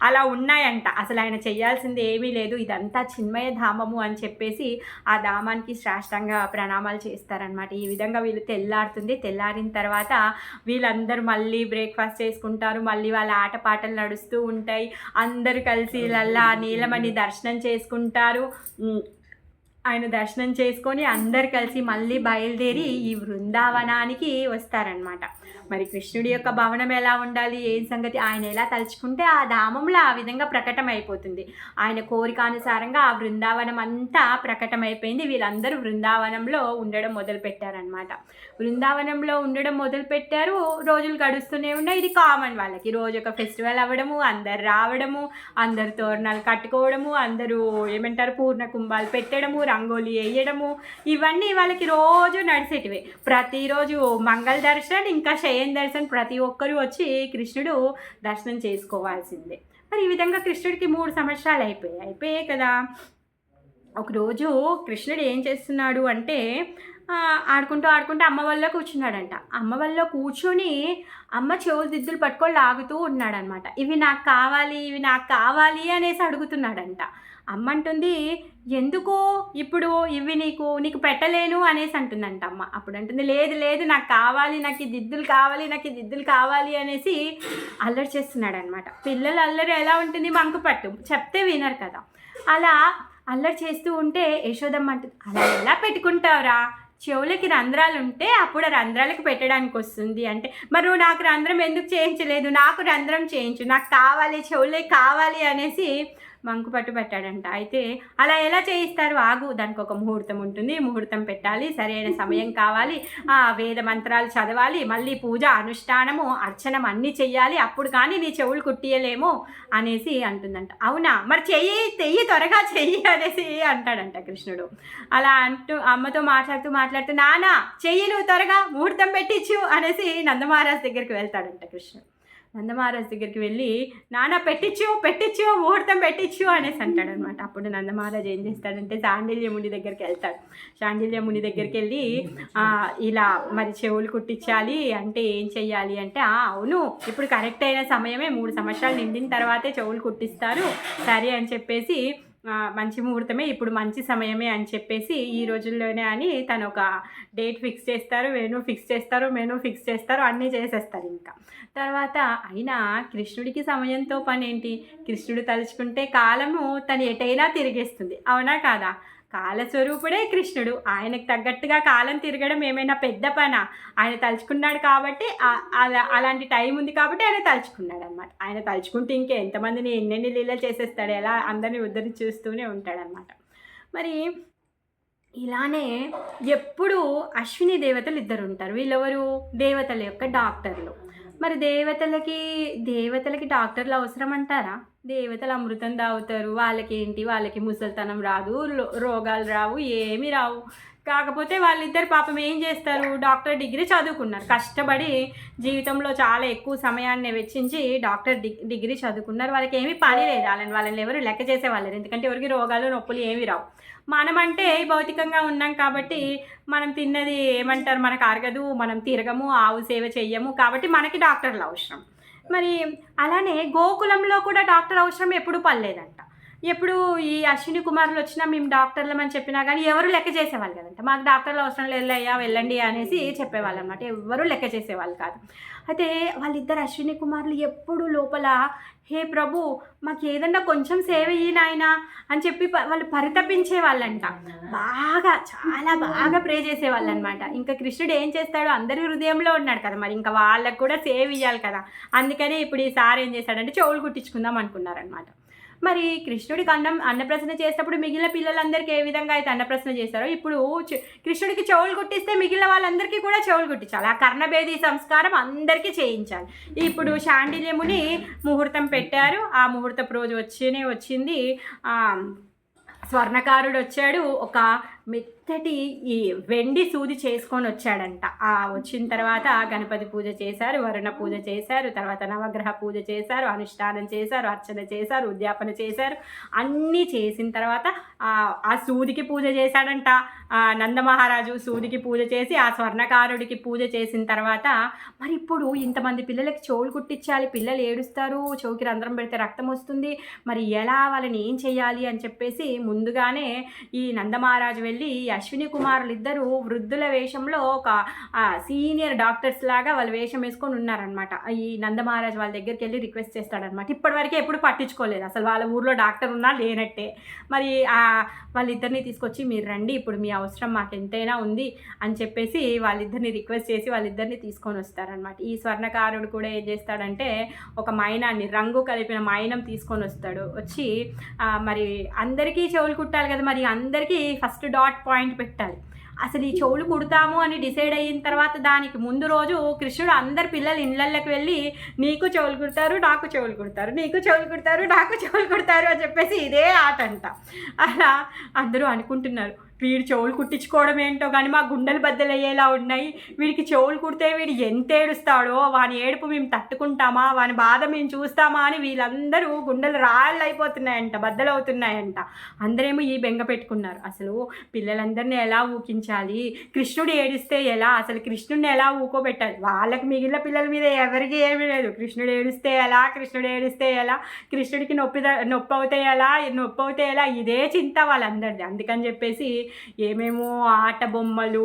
అలా ఉన్నాయంట. అసలు ఆయన చేయాల్సింది ఏమీ లేదు, ఇదంతా చిన్మయ ధామము అని చెప్పేసి ఆ ధామానికి శ్రేష్టంగా ప్రణామాలు చేస్తారనమాట. ఈ విధంగా వీళ్ళు తెల్లారుతుంది. తెల్లారిన తర్వాత వీళ్ళందరూ మళ్ళీ బ్రేక్ఫాస్ట్ చేసుకుంటారు. మళ్ళీ వాళ్ళ ఆటపాటలు నడుస్తూ ఉంటాయి. అందరూ కలిసి లల్లా నీలమణి దర్శనం చేసుకుంటారు. ఆయన దర్శనం చేసుకొని అందరు కలిసి మళ్ళీ బయలుదేరి ఈ బృందావనానికి వస్తారనమాట. మరి కృష్ణుడి యొక్క భవనం ఎలా ఉండాలి, ఏం సంగతి, ఆయన ఎలా తలుచుకుంటే ఆ ధామంలో ఆ విధంగా ప్రకటమైపోతుంది. ఆయన కోరికానుసారంగా ఆ బృందావనం అంతా ప్రకటమైపోయింది. వీళ్ళందరూ బృందావనంలో ఉండడం మొదలుపెట్టారనమాట. బృందావనంలో ఉండడం మొదలుపెట్టారు. రోజులు గడుస్తూనే ఉన్నాయి. ఇది కామన్ వాళ్ళకి, రోజు ఒక ఫెస్టివల్ అవ్వడము, అందరు రావడము, అందరు తోరణాలు కట్టుకోవడము, అందరూ ఏమంటారు పూర్ణ కుంభాలు పెట్టడము, రంగోలి వేయడము, ఇవన్నీ వాళ్ళకి రోజు నడిచేటివే. ప్రతిరోజు మంగళ దర్శనం, ఇంకా శయన్ దర్శనం, ప్రతి ఒక్కరూ వచ్చి కృష్ణుడు దర్శనం చేసుకోవాల్సిందే. మరి ఈ విధంగా కృష్ణుడికి 3 సంవత్సరాలు అయిపోయాయి కదా. ఒకరోజు కృష్ణుడు ఏం చేస్తున్నాడు అంటే ఆడుకుంటూ అమ్మ వల్ల కూర్చున్నాడంట. అమ్మ వల్ల కూర్చొని అమ్మ చెవులు దిద్దులు పట్టుకొని లాగుతూ ఉన్నాడనమాట. ఇవి నాకు కావాలి అనేసి అడుగుతున్నాడంట. అమ్మ అంటుంది, ఎందుకు ఇప్పుడు ఇవి నీకు పెట్టలేను అనేసి అంటుందంట అమ్మ. అప్పుడు అంటుంది, లేదు నాకు కావాలి, నాకు ఈ దిద్దులు కావాలి అనేసి అల్లరి చేస్తున్నాడు అనమాట. పిల్లల అల్లరి ఎలా ఉంటుంది, మంకు పట్టు చెప్తే వినరు కదా. అలా అల్లరి చేస్తూ ఉంటే యశోదమ్మ అంటుంది, అలా ఎలా పెట్టుకుంటావురా, చెవులకి రంధ్రాలు ఉంటే అప్పుడు రంధ్రాలకు పెట్టడానికి వస్తుంది అంటే, మరి నువ్వు నాకు రంధ్రం ఎందుకు చేయించలేదు, నాకు రంధ్రం చేయించు, నాకు కావాలి, చెవులే కావాలి అనేసి మంకు పట్టు పెట్టాడంట. అయితే అలా ఎలా చేయిస్తారు, ఆగు, దానికి ఒక ముహూర్తం ఉంటుంది, ముహూర్తం పెట్టాలి, సరైన సమయం కావాలి, వేద మంత్రాలు చదవాలి, మళ్ళీ పూజ అనుష్ఠానము అర్చనం అన్నీ చెయ్యాలి, అప్పుడు కానీ నీ చెవులు కుట్టియలేమో అనేసి అంటుందంట. అవునా, మరి తెయ్యి త్వరగా చెయ్యి అనేసి అంటాడంట కృష్ణుడు. అలా అంటూ అమ్మతో మాట్లాడుతూ నానా చెయ్యి, నువ్వు త్వరగా ముహూర్తం పెట్టించు అనేసి నందమహారాజ్ దగ్గరికి వెళ్తాడంట కృష్ణుడు. నందమహారాజ్ దగ్గరికి వెళ్ళి నాన్న పెట్టించు ముహూర్తం పెట్టించు అనేసి అంటాడనమాట. అప్పుడు నందమహారాజ్ ఏం చేస్తాడంటే శాండిల్యముని దగ్గరికి వెళ్తాడు. శాండిల్యముని దగ్గరికి వెళ్ళి ఇలా మరి చెవులు కుట్టించాలి అంటే ఏం చెయ్యాలి అంటే, అవును ఇప్పుడు కరెక్ట్ అయిన సమయమే, 3 సంవత్సరాలు నిండిన తర్వాతే చెవులు కుట్టిస్తారు, సరే అని చెప్పేసి మంచి ముహూర్తమే, ఇప్పుడు మంచి సమయమే అని చెప్పేసి ఈ రోజుల్లోనే అని తను ఒక డేట్ ఫిక్స్ చేస్తారు, మెనూ ఫిక్స్ చేస్తారు, అన్నీ చేసేస్తారు. ఇంకా తర్వాత అయినా కృష్ణుడికి సమయంతో పని ఏంటి? కృష్ణుడు తలుచుకుంటే కాలము తను ఎటైనా తిరిగేస్తుంది, అవునా కాదా? కాలస్వరూపుడే కృష్ణుడు. ఆయనకు తగ్గట్టుగా కాలం తిరగడం ఏమైనా పెద్ద పనా? ఆయన తలుచుకున్నాడు కాబట్టి అలాంటి టైం ఉంది కాబట్టి ఆయన తలుచుకున్నాడు అనమాట. ఆయన తలుచుకుంటే ఇంకే ఎంతమందిని ఎన్నెన్ని లీలలు చేసేస్తాడు, ఎలా అందరినీ ఉద్ధరించి చూస్తూనే ఉంటాడనమాట. మరి ఇలానే ఎప్పుడు అశ్విని దేవతలు ఇద్దరు ఉంటారు. వీళ్ళెవరు? దేవతల యొక్క డాక్టర్లు. మరి దేవతలకి డాక్టర్లు అవసరం అంటారా? దేవతలు అమృతం తాగుతారు, వాళ్ళకి ముసలితనం రాదు, రోగాలు రావు, ఏమీ రావు. కాకపోతే వాళ్ళిద్దరు పాపం ఏం చేస్తారు? డాక్టర్ డిగ్రీ చదువుకున్నారు, కష్టపడి జీవితంలో చాలా ఎక్కువ సమయాన్ని వెచ్చించి డాక్టర్ డిగ్రీ చదువుకున్నారు. వాళ్ళకి ఏమీ పని లేదు, వాళ్ళని ఎవరు లెక్క చేసేవాళ్ళు, ఎందుకంటే ఎవరికి రోగాలు నొప్పులు ఏమీ రావు. మనమంటే భౌతికంగా ఉన్నాం కాబట్టి మనం తిన్నది ఏమంటారు, మనకు అరగదు, మనం తిరగము, ఆవు సేవ చెయ్యము, కాబట్టి మనకి డాక్టర్లు అవసరం. మరి అలానే గోకులంలో కూడా డాక్టర్ అవసరం ఎప్పుడు పడలేదంట. ఎప్పుడు ఈ అశ్విని కుమారులు వచ్చినా మేము డాక్టర్లమని చెప్పినా కానీ ఎవరు లెక్క చేసేవాళ్ళు కదంట. మాకు డాక్టర్లు అవసరం లేదయ్యా, వెళ్ళండి అనేసి చెప్పేవాళ్ళు అనమాట. ఎవరు లెక్క చేసేవాళ్ళు కాదు. అయితే వాళ్ళిద్దరు అశ్విని కుమారులు ఎప్పుడు లోపల, హే ప్రభు మాకు ఏదన్నా కొంచెం సేవ ఇయ్యి నాయనా అని చెప్పి వాళ్ళు పరితపించే వాళ్ళంట. చాలా బాగా ప్రే చేసేవాళ్ళు అనమాట. ఇంకా కృష్ణుడు ఏం చేస్తాడు, అందరి హృదయంలో ఉన్నాడు కదా, మరి ఇంకా వాళ్ళకు కూడా సేవ ఇవ్వాలి కదా. అందుకనే ఇప్పుడు ఈసారి ఏం చేశాడంటే చెవులు కుట్టించుకుందాం అనుకున్నారనమాట. మరి కృష్ణుడికి అన్నప్రసన్న చేసేటప్పుడు మిగిలిన పిల్లలందరికీ ఏ విధంగా అయితే అన్నప్రసన్న చేస్తారో, ఇప్పుడు కృష్ణుడికి చెవులు కుట్టిస్తే మిగిలిన వాళ్ళందరికీ కూడా చెవులు కుట్టించాలి. ఆ కర్ణభేది సంస్కారం అందరికీ చేయించాలి. ఇప్పుడు శాండిల్యముని ముహూర్తం పెట్టారు. ఆ ముహూర్తపు రోజు వచ్చింది. స్వర్ణకారుడు వచ్చాడు, ఒక మెత్తటి ఈ వెండి సూది చేసుకొని వచ్చాడంట. వచ్చిన తర్వాత గణపతి పూజ చేశారు, వరుణ పూజ చేశారు, తర్వాత నవగ్రహ పూజ చేశారు, అనుష్ఠానం చేశారు, అర్చన చేశారు, ఉద్యాపన చేశారు. అన్నీ చేసిన తర్వాత ఆ సూదికి పూజ చేశాడంట. నందమహారాజు సూదికి పూజ చేసి ఆ స్వర్ణకారుడికి పూజ చేసిన తర్వాత, మరి ఇప్పుడు ఇంతమంది పిల్లలకి చెవులు కుట్టించాలి, పిల్లలు ఏడుస్తారు, చెవుకి రంధ్రం పెడితే రక్తం వస్తుంది, మరి ఎలా వాళ్ళని ఏం చేయాలి అని చెప్పేసి ముందుగానే ఈ నందమహారాజు వెళ్ళి అశ్విని కుమారులు ఇద్దరు వృద్ధుల వేషంలో ఒక సీనియర్ డాక్టర్స్ లాగా వాళ్ళు వేషం వేసుకొని ఉన్నారనమాట. ఈ నందమహారాజ్ వాళ్ళ దగ్గరికి వెళ్ళి రిక్వెస్ట్ చేస్తాడనమాట. ఇప్పటివరకు ఎప్పుడు పట్టించుకోలేదు అసలు, వాళ్ళ ఊర్లో డాక్టర్ ఉన్నా లేనట్టే. మరి వాళ్ళిద్దరిని తీసుకొచ్చి మీరు రండి, ఇప్పుడు మీ అవసరం మాకు ఎంతైనా ఉంది అని చెప్పేసి వాళ్ళిద్దరిని రిక్వెస్ట్ చేసి వాళ్ళిద్దరిని తీసుకొని వస్తారనమాట. ఈ స్వర్ణకారుడు కూడా ఏం చేస్తాడంటే ఒక మైనాన్ని, రంగు కలిపిన మైనం తీసుకొని వచ్చి మరి అందరికీ చెవులు కుట్టాలి కదా, మరి అందరికీ ఫస్ట్ డాట్ పాయింట్ పెట్టాలి. అసలు ఈ చెవులు కుడతాము అని డిసైడ్ అయిన తర్వాత దానికి ముందు రోజు కృష్ణుడు అందరి పిల్లలు ఇళ్ళకి వెళ్ళి నీకు చెవులు కుడతారు, నాకు చెవులు కుడతారు, నీకు చెవులు కుడతారు, నాకు చెవులు కుడతారు అని చెప్పేసి ఇదే ఆట అంట. అలా అందరూ అనుకుంటున్నారు, వీడు చెవులు కుట్టించుకోవడం ఏంటో కానీ మా గుండెలు బద్దలయ్యేలా ఉన్నాయి, వీడికి చెవులు కుడితే వీడు ఎంత ఏడుస్తాడో, వాని ఏడుపు మేము తట్టుకుంటామా, వాని బాధ మేము చూస్తామా అని వీళ్ళందరూ గుండెలు రాళ్ళు అయిపోతున్నాయంట, బద్దలవుతున్నాయంట. అందరేమో ఈ బెంగ పెట్టుకున్నారు, అసలు పిల్లలందరినీ ఎలా ఊకించాలి, కృష్ణుడు ఏడిస్తే ఎలా, అసలు కృష్ణుడిని ఎలా ఊకోబెట్టాలి. వాళ్ళకి మిగిలిన పిల్లల మీద ఎవరికి ఏమీ లేదు, కృష్ణుడు ఏడిస్తే ఎలా, కృష్ణుడికి నొప్పి అవుతే ఎలా, ఇదే చింత వాళ్ళందరిది. అందుకని చెప్పేసి ఏమేమో ఆట బొమ్మలు,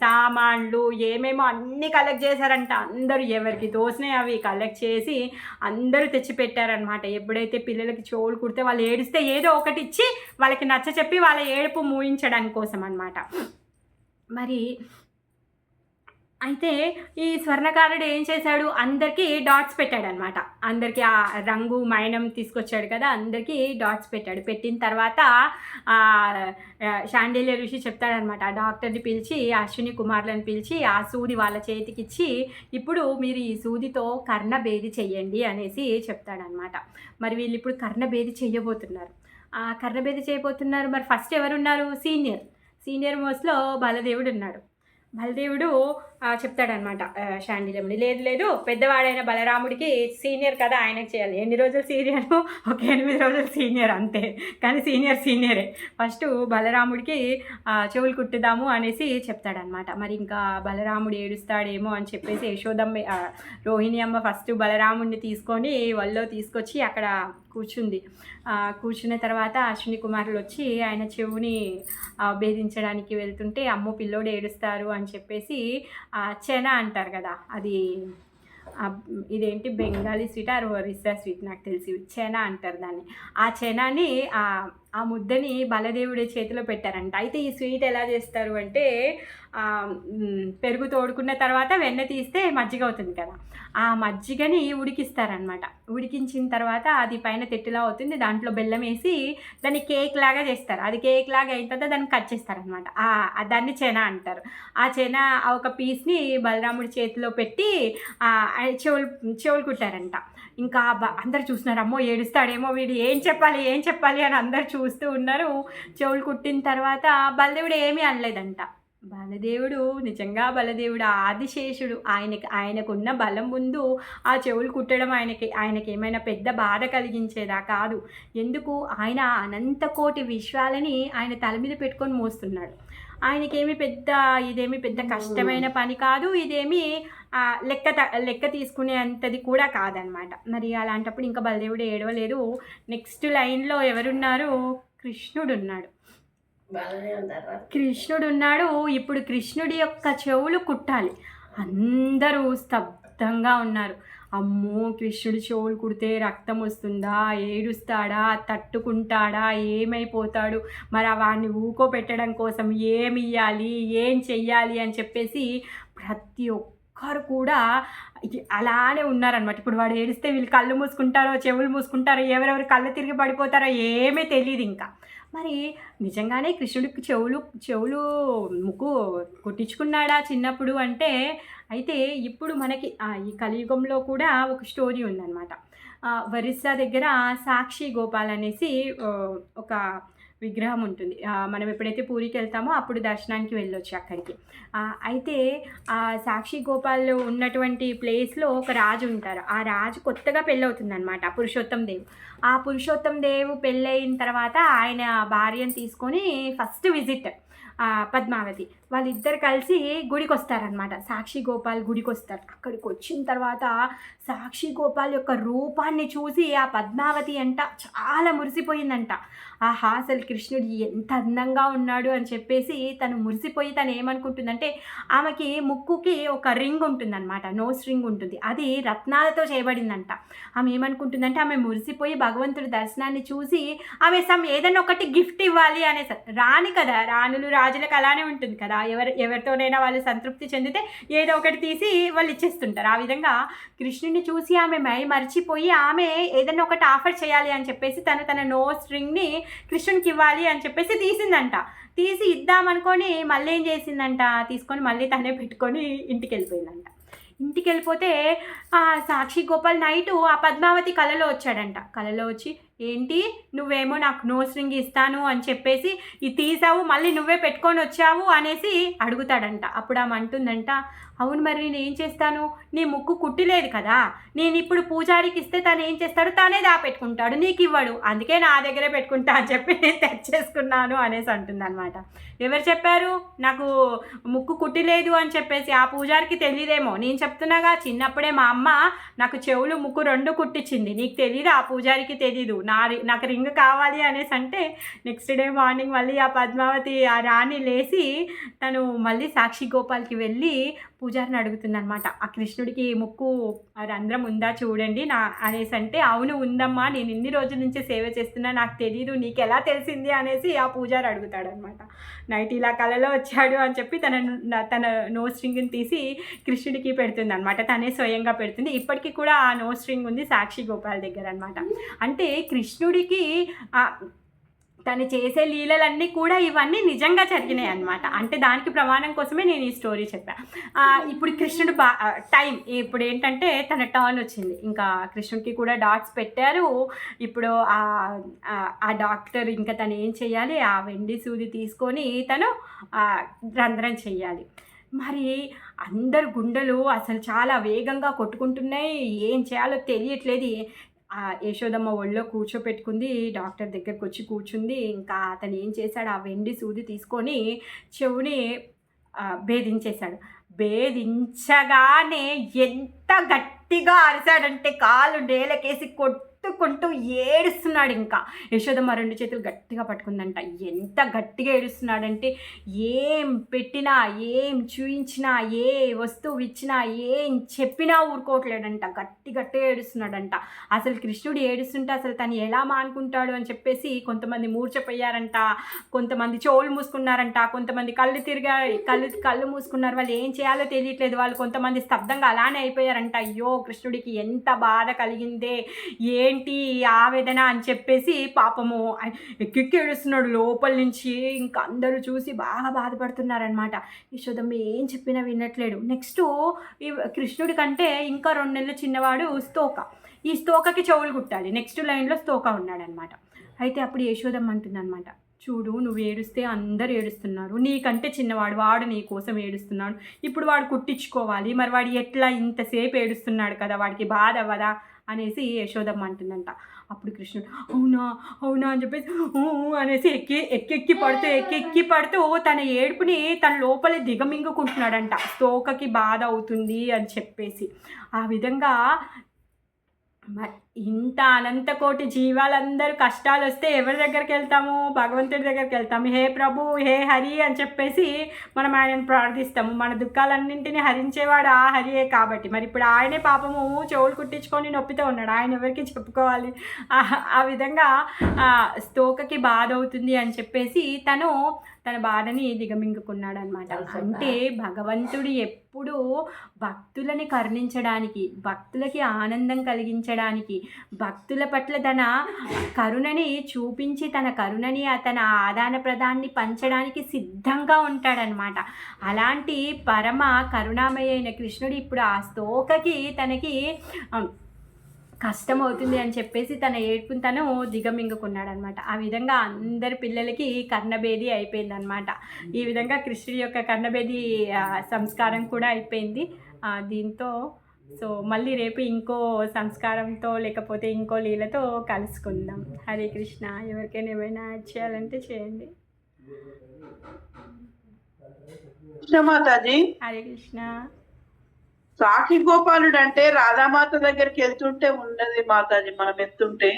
సామాన్లు, ఏమేమో అన్నీ కలెక్ట్ చేశారంట. అందరూ ఎవరికి తోసినాయి అవి కలెక్ట్ చేసి అందరూ తెచ్చిపెట్టారనమాట. ఎప్పుడైతే పిల్లలకి చెవులు కుడితే వాళ్ళు ఏడిస్తే ఏదో ఒకటి ఇచ్చి వాళ్ళకి నచ్చ చెప్పి వాళ్ళ ఏడుపు మూయించడానికి కోసం అనమాట. మరి అయితే ఈ స్వర్ణకారుడు ఏం చేశాడు, అందరికీ డాట్స్ పెట్టాడనమాట. అందరికీ ఆ రంగు మైనం తీసుకొచ్చాడు కదా, అందరికీ డాట్స్ పెట్టాడు. పెట్టిన తర్వాత శాండిల్య ఋషి చెప్తాడనమాట, ఆ డాక్టర్ని పిలిచి, అశ్విని కుమారులను పిలిచి ఆ సూది వాళ్ళ చేతికి ఇచ్చి, ఇప్పుడు మీరు ఈ సూదితో కర్ణభేది చెయ్యండి అనేసి చెప్తాడనమాట. మరి వీళ్ళు ఇప్పుడు కర్ణభేది చెయ్యబోతున్నారు. మరి ఫస్ట్ ఎవరున్నారు, సీనియర్ మోస్ట్లో బలదేవుడు ఉన్నాడు. బలదేవుడు చెప్తాడనమాట శాండిలముని. లేదు లేదు, పెద్దవాడైన బలరాముడికి సీనియర్ కదా, ఆయనకు చేయాలి. ఎన్ని రోజులు సీనియర్? ఒక 8 రోజులు సీనియర్ అంతే, కానీ సీనియరే. ఫస్ట్ బలరాముడికి చెవులు కుట్టుదాము అనేసి చెప్తాడనమాట. మరి ఇంకా బలరాముడు ఏడుస్తాడేమో అని చెప్పేసి యశోదమ్మ రోహిణి అమ్మ ఫస్ట్ బలరాముడిని తీసుకొని వల్లో తీసుకొచ్చి అక్కడ కూర్చున్న తర్వాత అశ్విని కుమారులు వచ్చి ఆయన చెవుని భేదించడానికి వెళ్తుంటే అమ్మో పిల్లోడు ఏడుస్తారు అని చెప్పేసి చెన అంటారు కదా, అది ఇదేంటి Bengali sweet or Orissa sweet నాకు తెలిసి చెన అంటారు దాన్ని. ఆ చెనాని ఆ ముద్దని బలదేవుడి చేతిలో పెట్టారంట. అయితే ఈ స్వీట్ ఎలా చేస్తారు అంటే పెరుగు తోడుకున్న తర్వాత వెన్న తీస్తే మజ్జిగ అవుతుంది కదా, ఆ మజ్జిగని ఉడికిస్తారనమాట. ఉడికించిన తర్వాత అది పైన తెట్టులా అవుతుంది, దాంట్లో బెల్లం వేసి దాన్ని కేక్ లాగా చేస్తారు. అది కేక్ లాగా అయిన తర్వాత దాన్ని కట్ చేస్తారనమాట. దాన్ని చెన అంటారు. ఆ చెన ఒక పీస్ని బలరాముడి చేతిలో పెట్టి చెవులు కుట్టారంట. ఇంకా అందరు చూస్తున్నారు, అమ్మో ఏడుస్తాడేమో వీడు, ఏం చెప్పాలి అని అందరు చూస్తూ ఉన్నారు. చెవులు కుట్టిన తర్వాత బలదేవుడు ఏమీ అనలేదంట. బలదేవుడు నిజంగా బలదేవుడు ఆదిశేషుడు, ఆయనకున్న బలం ముందు ఆ చెవులు కుట్టడం ఆయనకి ఏమైనా పెద్ద బాధ కలిగించేదా కాదు. ఎందుకు, ఆయన అనంత కోటి విశ్వాలని ఆయన తల మీద పెట్టుకొని మోస్తున్నాడు. ఆయనకేమి ఇదేమి పెద్ద కష్టమైన పని కాదు, ఇదేమి లెక్క తీసుకునే అంతది కూడా కాదనమాట. మరి అలాంటప్పుడు ఇంకా బలదేవుడు ఏడవలేదు. నెక్స్ట్ లైన్లో ఎవరున్నారు, కృష్ణుడు ఉన్నాడు. ఇప్పుడు కృష్ణుడి యొక్క చెవులు కుట్టాలి. అందరూ స్తబ్దంగా ఉన్నారు. అమ్మో కృష్ణుడి చెవులు కుడితే రక్తం వస్తుందా, ఏడుస్తాడా, తట్టుకుంటాడా, ఏమైపోతాడు, మరి వాడిని ఊకోపెట్టడం కోసం ఏమి ఇవ్వాలి, ఏం చెయ్యాలి అని చెప్పేసి ప్రతి ఒక్కరు కూడా అలానే ఉన్నారనమాట. ఇప్పుడు వాడు ఏడిస్తే వీళ్ళు కళ్ళు మూసుకుంటారో చెవులు మూసుకుంటారో, ఎవరెవరు కళ్ళు తిరిగి పడిపోతారో ఏమీ తెలియదు ఇంకా. మరి నిజంగానే కృష్ణుడికి చెవులు ముక్కు కుట్టించుకున్నాడా చిన్నప్పుడు అంటే, అయితే ఇప్పుడు మనకి ఈ కలియుగంలో కూడా ఒక స్టోరీ ఉందన్నమాట. ఒరిస్సా దగ్గర సాక్షి గోపాల్ అనేసి ఒక విగ్రహం ఉంటుంది. మనం ఎప్పుడైతే పూరికి వెళ్తామో అప్పుడు దర్శనానికి వెళ్ళొచ్చు అక్కడికి. అయితే ఆ సాక్షి గోపాల్ ఉన్నటువంటి ప్లేస్లో ఒక రాజు ఉంటారు. ఆ రాజు కొత్తగా పెళ్ళవుతుందన్నమాట, పురుషోత్తం దేవ్. ఆ పురుషోత్తం దేవ్ పెళ్ళయిన తర్వాత ఆయన భార్యను తీసుకొని ఫస్ట్ విజిట్ పద్మావతి, వాళ్ళిద్దరు కలిసి గుడికి వస్తారనమాట. సాక్షి గోపాల్ గుడికి వస్తారు. అక్కడికి వచ్చిన తర్వాత సాక్షి గోపాల్ యొక్క రూపాన్ని చూసి ఆ పద్మావతి అంట చాలా మురిసిపోయిందంట. ఆహా అసలు కృష్ణుడు ఎంత అందంగా ఉన్నాడు అని చెప్పేసి తను మురిసిపోయి తను ఏమనుకుంటుందంటే, ఆమెకి ముక్కుకి ఒక రింగ్ ఉంటుందన్నమాట, నోస్ రింగ్ ఉంటుంది, అది రత్నాలతో చేయబడిందంట. ఆమె ఏమనుకుంటుందంటే, ఆమె మురిసిపోయి భగవంతుడి దర్శనాన్ని చూసి ఆమె ఏదైనా ఒకటి గిఫ్ట్ ఇవ్వాలి అనేసి. రాణి కదా, రాణులు రాజులకు అలానే ఉంటుంది కదా, ఎవరితోనైనా వాళ్ళు సంతృప్తి చెందితే ఏదో ఒకటి తీసి వాళ్ళు ఇచ్చేస్తుంటారు. ఆ విధంగా కృష్ణుడిని చూసి ఆమె మర్చిపోయి ఆమె ఏదైనా ఒకటి ఆఫర్ చేయాలి అని చెప్పేసి తన నోస్ రింగ్ని కృష్ణునికి ఇవ్వాలి అని చెప్పేసి తీసి ఇద్దామనుకొని మళ్ళీ ఏం చేసిందంట, తీసుకొని మళ్ళీ తనే పెట్టుకొని ఇంటికి వెళ్ళిపోతే సాక్షి గోపాల్ నైటు ఆ పద్మావతి కలలో వచ్చాడంట. కలలో వచ్చి, ఏంటి నువ్వేమో నాకు నోస్ రింగ్ ఇస్తాను అని చెప్పేసి ఇది తీసావు, మళ్ళీ నువ్వే పెట్టుకొని వచ్చావు అనేసి అడుగుతాడంట. అప్పుడు ఆమె అంటుందంట, అవును మరి నేను ఏం చేస్తాను, నీ ముక్కు కుట్టిలేదు కదా, నేను ఇప్పుడు పూజారికి ఇస్తే తను ఏం చేస్తాడు, తనే దాపెట్టుకుంటాడు, నీకు ఇవ్వడు, అందుకే నా దగ్గరే పెట్టుకుంటా అని చెప్పి నేను తెచ్చేసుకున్నాను అనేసి అంటుందన్నమాట. ఎవరు చెప్పారు నాకు ముక్కు కుట్టిలేదు అని చెప్పేసి? ఆ పూజారికి తెలియదేమో, నేను చెప్తున్నాగా చిన్నప్పుడే మా అమ్మ నాకు చెవులు ముక్కు 2 కుట్టించింది, నీకు తెలీదు, ఆ పూజారికి తెలీదు, నాకు రింగ్ కావాలి అనేసి అంటే నెక్స్ట్ డే మార్నింగ్ మళ్ళీ ఆ పద్మావతి ఆ రాణి లేచి తను మళ్ళీ సాక్షి గోపాల్కి వెళ్ళి పూజారిని అడుగుతుందనమాట, ఆ కృష్ణుడికి ముక్కు రంధ్రం ఉందా చూడండి అనేసి అంటే, అవును ఉందమ్మా, నేను ఇన్ని రోజుల నుంచి సేవ చేస్తున్నా, నాకు తెలీదు, నీకు ఎలా తెలిసింది అనేసి ఆ పూజారి అడుగుతాడనమాట. నైట్ ఇలా కలలో వచ్చాడు అని చెప్పి తన నోస్ రింగ్ని తీసి కృష్ణుడికి పెడుతుంది అనమాట, తనే స్వయంగా పెడుతుంది. ఇప్పటికీ కూడా ఆ నోస్ రింగ్ ఉంది సాక్షి గోపాల్ దగ్గర అనమాట. అంటే కృష్ణుడికి తను చేసే లీలలన్నీ కూడా ఇవన్నీ నిజంగా జరిగినాయి అనమాట. అంటే దానికి ప్రమాణం కోసమే నేను ఈ స్టోరీ చెప్పాను. ఇప్పుడు కృష్ణుడు టైం ఇప్పుడు ఏంటంటే తన టర్న్ వచ్చింది, ఇంకా కృష్ణుడికి కూడా డాట్స్ పెట్టారు. ఇప్పుడు ఆ డాక్టర్ ఇంకా తను ఏం చేయాలి, ఆ వెండి సూది తీసుకొని తను రంధ్రం చెయ్యాలి. మరి అందరు గుండెలు అసలు చాలా వేగంగా కొట్టుకుంటున్నాయి. ఏం చేయాలో తెలియట్లేదు. యశోదమ్మ ఒళ్ళో కూర్చోపెట్టుకుంది. డాక్టర్ దగ్గరకొచ్చి కూర్చుంది. ఇంకా అతను ఏం చేశాడు, ఆ వెండి సూది తీసుకొని చెవుని భేదించేశాడు. భేదించగానే ఎంత గట్టిగా అరిసాడంటే కాళ్ళు నేలకేసి కొట్టుకుంటూ ఏడుస్తున్నాడు. ఇంకా యశోదమ్మ 2 చేతులు గట్టిగా పట్టుకుందంట. ఎంత గట్టిగా ఏడుస్తున్నాడంటే ఏం పెట్టినా, ఏం చూయించినా, ఏ వస్తువు ఇచ్చినా, ఏం చెప్పినా ఊరుకోవట్లేడంట. గట్టిగా ఏడుస్తున్నాడంట. అసలు కృష్ణుడు ఏడుస్తుంటే అసలు తను ఎలా మానుకుంటాడు అని చెప్పేసి కొంతమంది మూర్ఛపోయారంట, కొంతమంది చెవులు మూసుకున్నారంట, కొంతమంది కళ్ళు మూసుకున్నారు. వాళ్ళు ఏం చేయాలో తెలియట్లేదు. వాళ్ళు కొంతమంది స్తబ్దంగా అలానే అయిపోయారంట. అయ్యో కృష్ణుడికి ఎంత బాధ కలిగిందే, ఏంటి ఆవేదన అని చెప్పేసి పాపము ఎక్కెక్కి ఏడుస్తున్నాడు లోపల నుంచి. ఇంకా అందరూ చూసి బాగా బాధపడుతున్నారనమాట. యశోదమ్మ ఏం చెప్పినా వినట్లేడు. నెక్స్ట్ ఈ కృష్ణుడి కంటే ఇంకా 2 నెలలు చిన్నవాడు స్తోక. ఈ స్తోకకి చెవులు కుట్టాలి. నెక్స్ట్ లైన్లో స్తోక ఉన్నాడనమాట. అయితే అప్పుడు యశోదమ్మ అంటుందన్నమాట, చూడు నువ్వు ఏడుస్తే అందరు ఏడుస్తున్నారు, నీకంటే చిన్నవాడు, వాడు నీ కోసం ఏడుస్తున్నాడు, ఇప్పుడు వాడు కుట్టించుకోవాలి, మరి వాడు ఎట్లా ఇంతసేపు ఏడుస్తున్నాడు కదా, వాడికి బాధ అవ్వదా అనేసి యశోదమ్మ అంటుందంట. అప్పుడు కృష్ణుడు అవునా అవునా అని చెప్పేసి అనేసి ఎక్కి పడుతూ తన ఏడుపుని తన లోపలే దిగమింగుకుంటున్నాడంట. స్తోకకి బాధ అవుతుంది అని చెప్పేసి. ఆ విధంగా ఇంత అనంతకోటి జీవాలందరూ కష్టాలు వస్తే ఎవరి దగ్గరికి వెళ్తాము? భగవంతుడి దగ్గరికి వెళ్తాము. హే ప్రభు, హే హరి అని చెప్పేసి మనం ఆయనను ప్రార్థిస్తాము. మన దుఃఖాలన్నింటినీ హరించేవాడు ఆ హరియే కాబట్టి. మరి ఇప్పుడు ఆయనే పాపము చెవులు కుట్టించుకొని నొప్పితో ఉన్నాడు. ఆయన ఎవరికి చెప్పుకోవాలి? ఆ విధంగా స్తోకకి బాధ అవుతుంది అని చెప్పేసి తన బాధని దిగమింగుకున్నాడు అనమాట. అంటే భగవంతుడు ఎప్పుడూ భక్తులని కరుణించడానికి, భక్తులకి ఆనందం కలిగించడానికి, భక్తుల పట్ల తన కరుణని చూపించి తన కరుణని తన ఆదాన ప్రదాన్ని పంచడానికి సిద్ధంగా ఉంటాడనమాట. అలాంటి పరమ కరుణామయ అయిన కృష్ణుడు ఇప్పుడు ఆ స్తోకకి తనకి కష్టం అవుతుంది అని చెప్పేసి తన ఏడుపుని తను దిగమింగుకున్నాడు అనమాట. ఆ విధంగా అందరి పిల్లలకి కర్ణభేది అయిపోయిందనమాట. ఈ విధంగా కృష్ణుడి యొక్క కర్ణభేది సంస్కారం కూడా అయిపోయింది. దీంతో మళ్ళీ రేపు ఇంకో సంస్కారంతో లేకపోతే ఇంకో లీలతో కలుసుకుందాం. హరే కృష్ణ. ఎవరికైనా ఏమైనా యాడ్ చేయాలంటే చేయండి. మాతాజీ. హరే కృష్ణ. సాక్షి గోపాలుడు అంటే రాధామాత దగ్గరికి వెళ్తుంటే ఉన్నది మాతాజీ, మనం ఎత్తుంటే